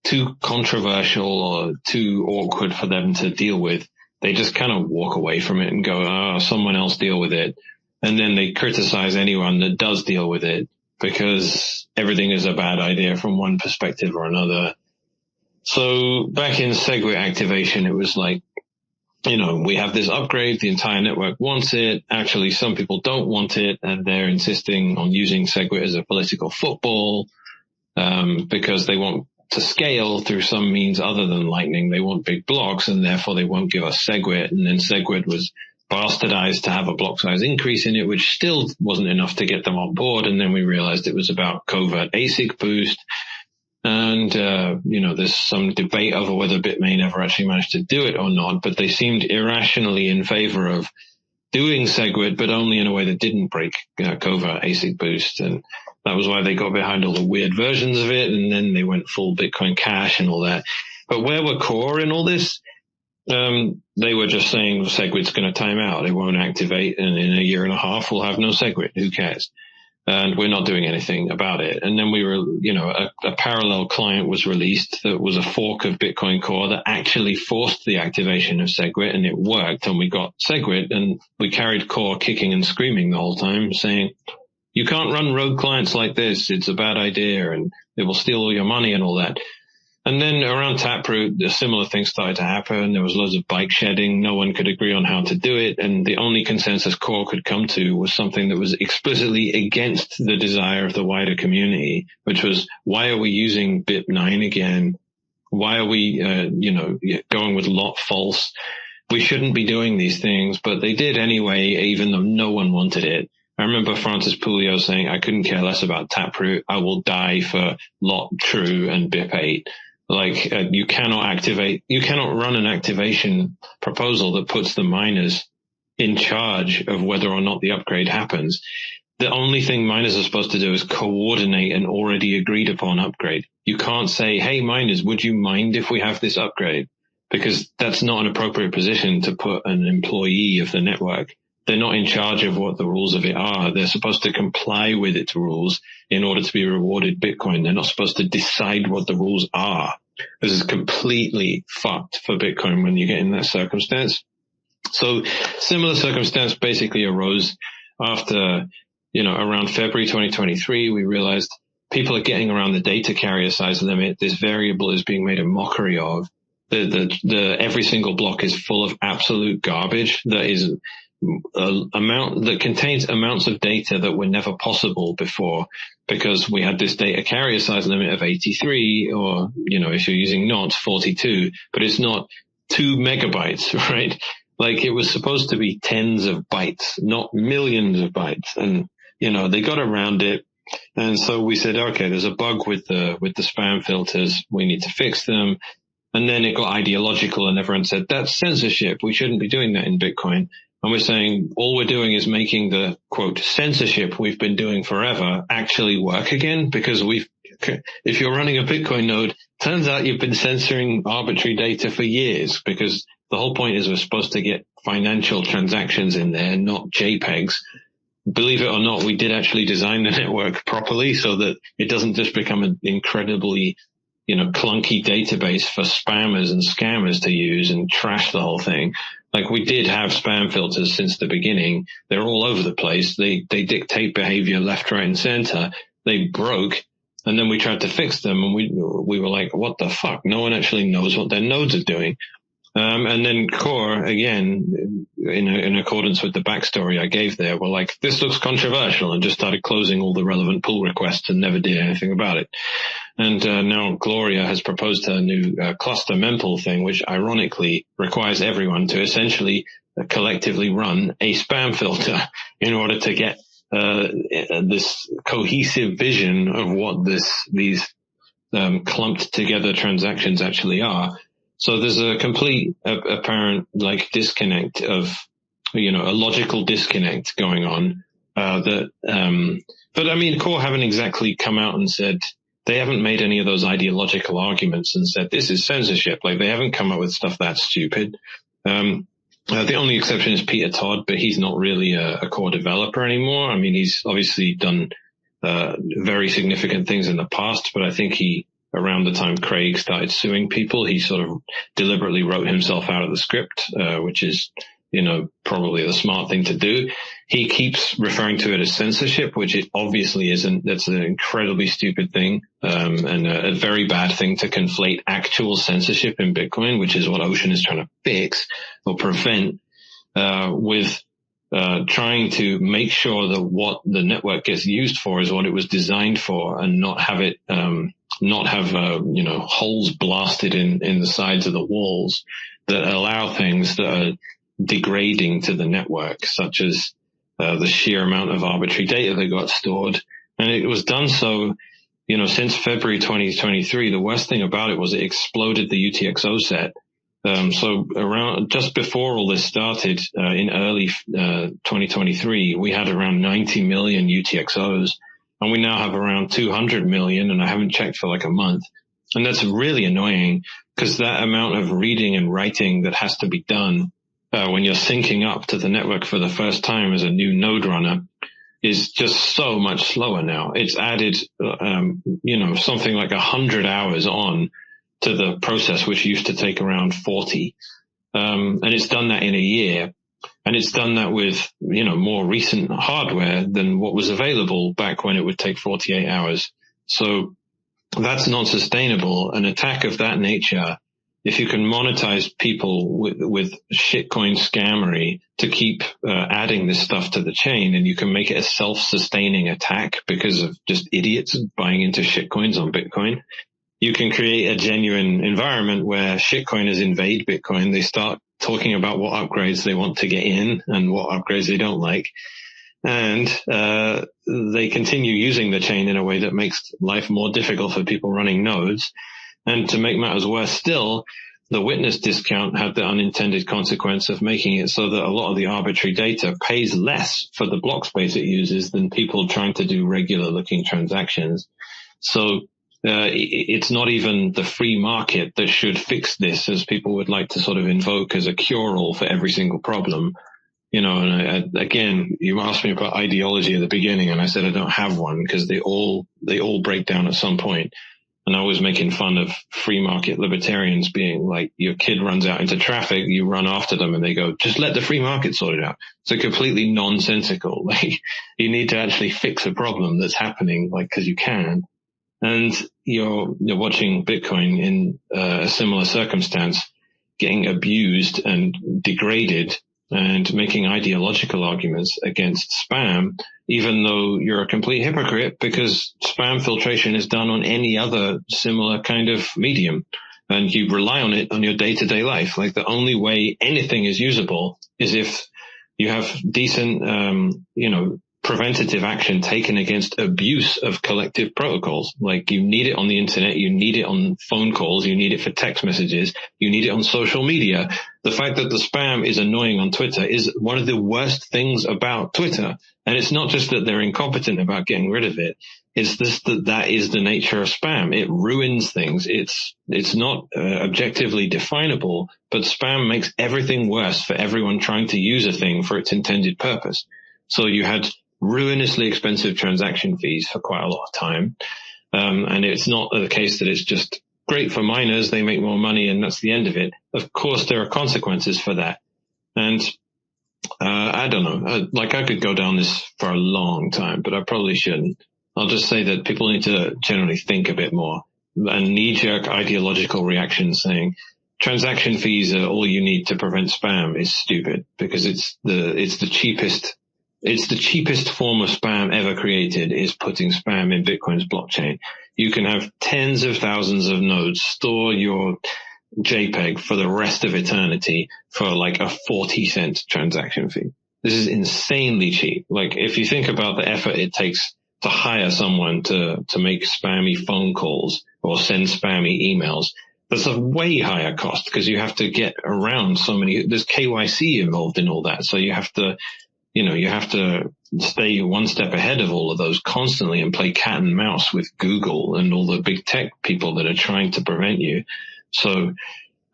too controversial or too awkward for them to deal with, they just kind of walk away from it and go, oh, someone else deal with it. And then they criticize anyone that does deal with it because everything is a bad idea from one perspective or another. So back in SegWit activation, it was like, we have this upgrade, the entire network wants it. Actually, some people don't want it, and they're insisting on using SegWit as a political football, because they want to scale through some means other than Lightning. They want big blocks, and therefore they won't give us SegWit. And then SegWit was bastardized to have a block size increase in it, which still wasn't enough to get them on board. And then we realized it was about covert ASIC boost. And, there's some debate over whether Bitmain ever actually managed to do it or not, but they seemed irrationally in favor of doing SegWit, but only in a way that didn't break covert ASIC boost. And that was why they got behind all the weird versions of it. And then they went full Bitcoin Cash and all that. But where were Core in all this? They were just saying SegWit's going to time out. It won't activate. And in a year and a half, we'll have no SegWit. Who cares? And we're not doing anything about it. And then we were, a parallel client was released that was a fork of Bitcoin Core that actually forced the activation of SegWit, and it worked, and we got SegWit, and we carried Core kicking and screaming the whole time, saying, you can't run rogue clients like this. It's a bad idea, and it will steal all your money and all that. And then around Taproot, a similar thing started to happen. There was loads of bike shedding. No one could agree on how to do it. And the only consensus Core could come to was something that was explicitly against the desire of the wider community, which was, why are we using BIP9 again? Why are we, going with lot false? We shouldn't be doing these things, but they did anyway, even though no one wanted it. I remember Francis Pouliot saying, I couldn't care less about Taproot. I will die for lot true and BIP8. You cannot run an activation proposal that puts the miners in charge of whether or not the upgrade happens. The only thing miners are supposed to do is coordinate an already agreed upon upgrade. You can't say, hey, miners, would you mind if we have this upgrade? Because that's not an appropriate position to put an employee of the network. They're not in charge of what the rules of it are. They're supposed to comply with its rules in order to be rewarded Bitcoin. They're not supposed to decide what the rules are. This is completely fucked for Bitcoin when you get in that circumstance. So similar circumstance basically arose after, around February 2023, we realized people are getting around the data carrier size limit. This variable is being made a mockery of. Every single block is full of absolute garbage that is that contains amounts of data that were never possible before, because we had this data carrier size limit of 83, or, if you're using knots, 42, but it's not 2 megabytes, right? It was supposed to be tens of bytes, not millions of bytes. And, they got around it. And so we said, okay, there's a bug with the spam filters. We need to fix them. And then it got ideological and everyone said, that's censorship. We shouldn't be doing that in Bitcoin. And we're saying all we're doing is making the, quote, censorship we've been doing forever actually work again, because if you're running a Bitcoin node, turns out you've been censoring arbitrary data for years, because the whole point is we're supposed to get financial transactions in there, not JPEGs. Believe it or not, we did actually design the network properly so that it doesn't just become an incredibly, clunky database for spammers and scammers to use and trash the whole thing. We did have spam filters since the beginning. They're all over the place. They dictate behavior left, right, and center. They broke, and then we tried to fix them, and we were like, what the fuck? No one actually knows what their nodes are doing. And then Core, again, in accordance with the backstory I gave there, were like, this looks controversial, and just started closing all the relevant pull requests and never did anything about it. And now Gloria has proposed her new cluster mempool thing, which ironically requires everyone to essentially collectively run a spam filter in order to get this cohesive vision of what these clumped together transactions actually are. So there's a complete apparent disconnect of, a logical disconnect going on. But I mean, Core haven't exactly come out and said, they haven't made any of those ideological arguments and said this is censorship. They haven't come up with stuff that stupid. The only exception is Peter Todd, but he's not really a Core developer anymore. I mean, he's obviously done very significant things in the past, but I think he around the time Craig started suing people. He sort of deliberately wrote himself out of the script, which is, probably the smart thing to do. He keeps referring to it as censorship, which it obviously isn't. That's an incredibly stupid thing, and a very bad thing to conflate actual censorship in Bitcoin, which is what Ocean is trying to fix or prevent, with trying to make sure that what the network gets used for is what it was designed for, and not have it, not have holes blasted in the sides of the walls that allow things that are degrading to the network, such as the sheer amount of arbitrary data that got stored. And it was done so, since February 2023. The worst thing about it was it exploded the UTXO set. So around just before all this started, in early 2023, we had around 90 million UTXOs, and we now have around 200 million, and I haven't checked for like a month. And that's really annoying, because that amount of reading and writing that has to be done when you're syncing up to the network for the first time as a new node runner is just so much slower now. It's added, something like 100 hours on to the process, which used to take around 40. And it's done that in a year. And it's done that with, more recent hardware than what was available back when it would take 48 hours. So that's not sustainable. An attack of that nature, if you can monetize people with shitcoin scammery to keep adding this stuff to the chain, and you can make it a self-sustaining attack because of just idiots buying into shitcoins on Bitcoin, you can create a genuine environment where shitcoiners invade Bitcoin. They start talking about what upgrades they want to get in and what upgrades they don't like. And they continue using the chain in a way that makes life more difficult for people running nodes. And to make matters worse still, the witness discount had the unintended consequence of making it so that a lot of the arbitrary data pays less for the block space it uses than people trying to do regular looking transactions. So it's not even the free market that should fix this, as people would like to sort of invoke as a cure-all for every single problem. And again, you asked me about ideology at the beginning, and I said I don't have one, because they all break down at some point. And I was making fun of free market libertarians being like, your kid runs out into traffic, you run after them, and they go, just let the free market sort it out. So completely nonsensical. Like, you need to actually fix a problem that's happening, like, because you can. And you're watching Bitcoin in a similar circumstance, getting abused and degraded and making ideological arguments against spam, even though you're a complete hypocrite, because spam filtration is done on any other similar kind of medium, and you rely on it on your day-to-day life. Like, the only way anything is usable is if you have decent, preventative action taken against abuse of collective protocols. Like, you need it on the internet, you need it on phone calls, you need it for text messages, you need it on social media. The fact that the spam is annoying on Twitter is one of the worst things about Twitter. And it's not just that they're incompetent about getting rid of it. It's just that is the nature of spam. It ruins things. It's not objectively definable, but spam makes everything worse for everyone trying to use a thing for its intended purpose. So you had ruinously expensive transaction fees for quite a lot of time. And it's not the case that it's just great for miners, they make more money, and that's the end of it. Of course, there are consequences for that. And I don't know, I could go down this for a long time, but I probably shouldn't. I'll just say that people need to generally think a bit more. A knee-jerk ideological reaction saying transaction fees are all you need to prevent spam is stupid, because it's the cheapest form of spam ever created, is putting spam in Bitcoin's blockchain. You can have tens of thousands of nodes store your JPEG for the rest of eternity for like a 40-cent transaction fee. This is insanely cheap. Like, if you think about the effort it takes to hire someone to make spammy phone calls or send spammy emails, that's a way higher cost, because you have to get around so many, there's KYC involved in all that. So you have to stay one step ahead of all of those constantly and play cat and mouse with Google and all the big tech people that are trying to prevent you. So,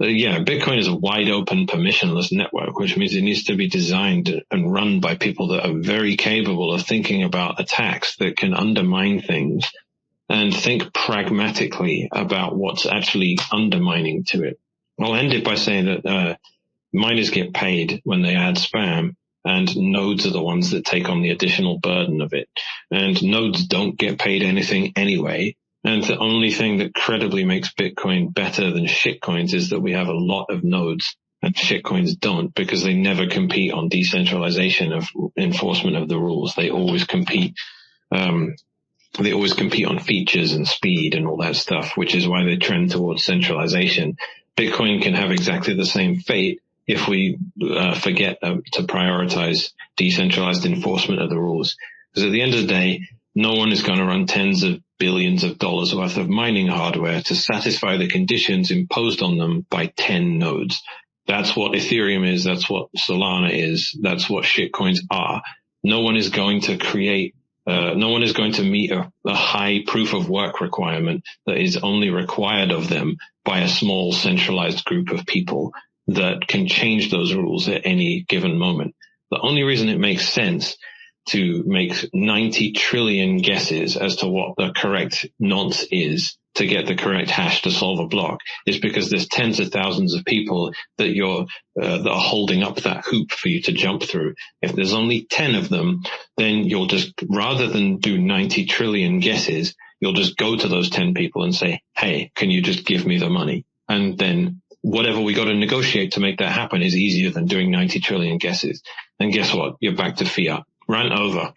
Bitcoin is a wide open permissionless network, which means it needs to be designed and run by people that are very capable of thinking about attacks that can undermine things and think pragmatically about what's actually undermining to it. I'll end it by saying that miners get paid when they add spam, and nodes are the ones that take on the additional burden of it. And nodes don't get paid anything anyway. And the only thing that credibly makes Bitcoin better than shitcoins is that we have a lot of nodes, and shitcoins don't, because they never compete on decentralization of enforcement of the rules. They always compete. They always compete on features and speed and all that stuff, which is why they trend towards centralization. Bitcoin can have exactly the same fate if we forget to prioritize decentralized enforcement of the rules. Because at the end of the day, no one is going to run tens of billions of dollars worth of mining hardware to satisfy the conditions imposed on them by 10 nodes. That's what Ethereum is. That's what Solana is. That's what shitcoins are. No one is going to meet a high proof of work requirement that is only required of them by a small centralized group of people that can change those rules at any given moment. The only reason it makes sense to make 90 trillion guesses as to what the correct nonce is to get the correct hash to solve a block is because there's tens of thousands of people that that are holding up that hoop for you to jump through. If there's only 10 of them, then you'll just, rather than do 90 trillion guesses, you'll just go to those 10 people and say, hey, can you just give me the money? And then whatever we got to negotiate to make that happen is easier than doing 90 trillion guesses. And guess what? You're back to fiat. Rant over.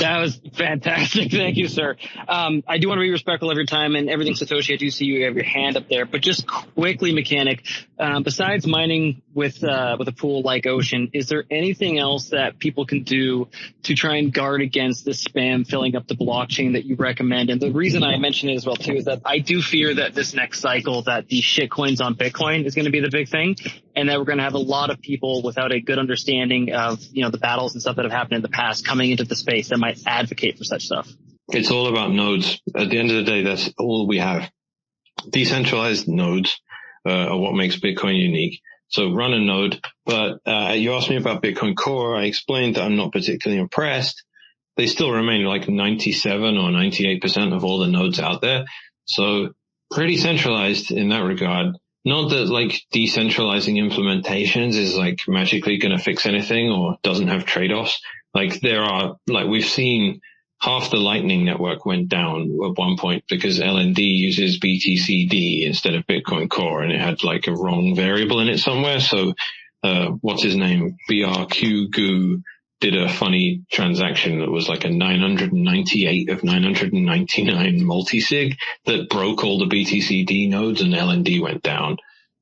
That was fantastic. Thank you, sir. I do want to be respectful of your time and everything, Satoshi. I do see you have your hand up there, but just quickly, Mechanic, besides mining with a pool like Ocean, is there anything else that people can do to try and guard against this spam filling up the blockchain that you recommend? And the reason I mention it as well, too, is that I do fear that this next cycle that the shit coins on Bitcoin is going to be the big thing, and that we're going to have a lot of people without a good understanding of, the battles and stuff that have happened in the past coming into the space that might advocate for such stuff. It's all about nodes. At the end of the day, that's all we have. Decentralized nodes are what makes Bitcoin unique. So run a node. But you asked me about Bitcoin Core. I explained that I'm not particularly impressed. They still remain like 97 or 98% of all the nodes out there. So pretty centralized in that regard. Not that like decentralizing implementations is like magically going to fix anything or doesn't have trade-offs. Like we've seen half the Lightning Network went down at one point because LND uses BTCD instead of Bitcoin Core, and it had like a wrong variable in it somewhere. So, what's his name? BRQ Goo did a funny transaction that was like a 998 of 999 multisig that broke all the BTCD nodes, and LND went down.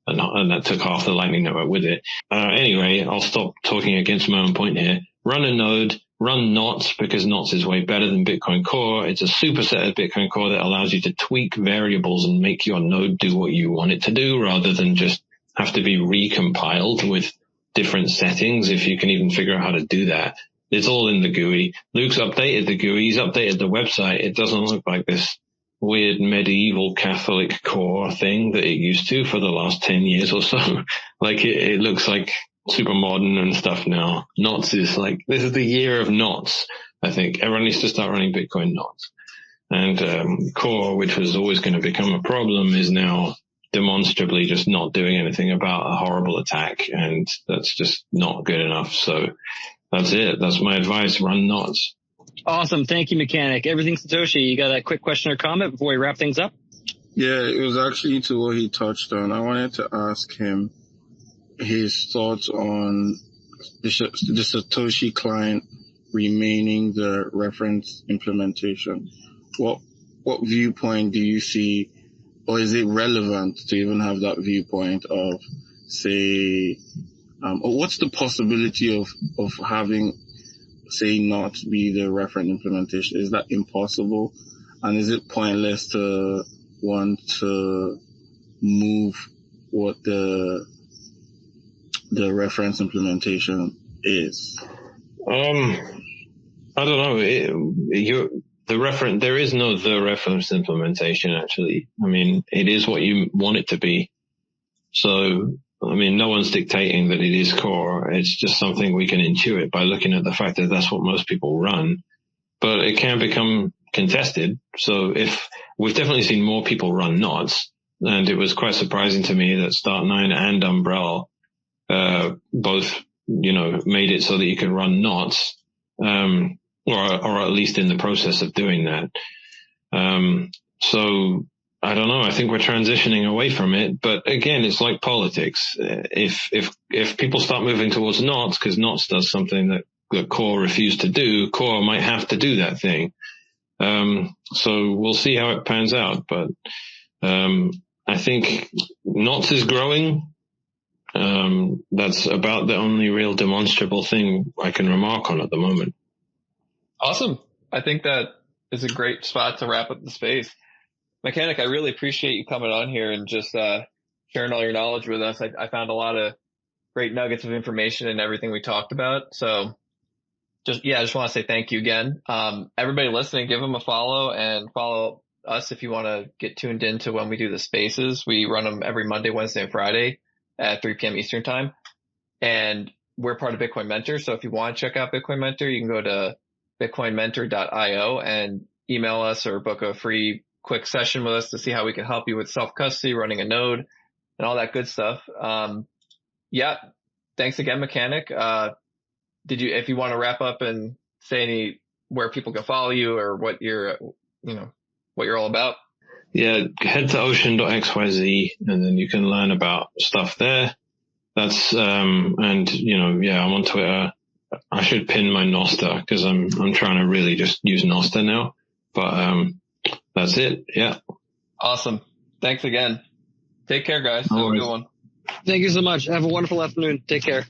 And that took half the Lightning Network with it. Anyway, I'll stop talking against my own point here. Run a node, run knots, because knots is way better than Bitcoin Core. It's a superset of Bitcoin Core that allows you to tweak variables and make your node do what you want it to do rather than just have to be recompiled with different settings, if you can even figure out how to do that. It's all in the GUI. Luke's updated the GUI. He's updated the website. It doesn't look like this weird medieval Catholic core thing that it used to for the last 10 years or so. Like it looks like super modern and stuff now. Knots is like, this is the year of knots. I think everyone needs to start running Bitcoin knots. And Core, which was always going to become a problem, is now demonstrably just not doing anything about a horrible attack, and that's just not good enough. So that's it. That's my advice. Run knots. Awesome. Thank you, Mechanic. Everything Satoshi, you got a quick question or comment before we wrap things up? Yeah, it was actually to what he touched on. I wanted to ask him his thoughts on the Satoshi client remaining the reference implementation. What viewpoint do you see, or is it relevant to even have that viewpoint of, say, or what's the possibility of having, say, not be the reference implementation? Is that impossible? And is it pointless to want to move what the reference implementation is? I don't know. There is no the reference implementation, actually. I mean, it is what you want it to be. So, I mean, no one's dictating that it is core. It's just something we can intuit by looking at the fact that that's what most people run. But it can become contested. So if we've definitely seen more people run knots, and it was quite surprising to me that Start9 and Umbrella, both, made it so that you could run knots, or at least in the process of doing that. So I don't know. I think we're transitioning away from it, but again, it's like politics. If people start moving towards knots, because knots does something that Core refused to do, Core might have to do that thing. So we'll see how it pans out, but, I think knots is growing. That's about the only real demonstrable thing I can remark on at the moment. Awesome. I think that is a great spot to wrap up the space. Mechanic, I really appreciate you coming on here and just sharing all your knowledge with us. I found a lot of great nuggets of information in everything we talked about. So I just want to say thank you again. Everybody listening, give them a follow and follow us if you want to get tuned into when we do the spaces. We run them every Monday, Wednesday, and Friday at 3 p.m. Eastern time. And we're part of Bitcoin Mentor. So if you want to check out Bitcoin Mentor, you can go to bitcoinmentor.io and email us or book a free quick session with us to see how we can help you with self-custody, running a node, and all that good stuff. Thanks again, Mechanic. If you want to wrap up and say where people can follow you or what you're all about? Yeah, head to ocean.xyz and then you can learn about stuff there. That's, I'm on Twitter. I should pin my Nostr because I'm trying to really just use Nostr now, but, that's it. Yeah. Awesome. Thanks again. Take care, guys. Have a good one. Thank you so much. Have a wonderful afternoon. Take care.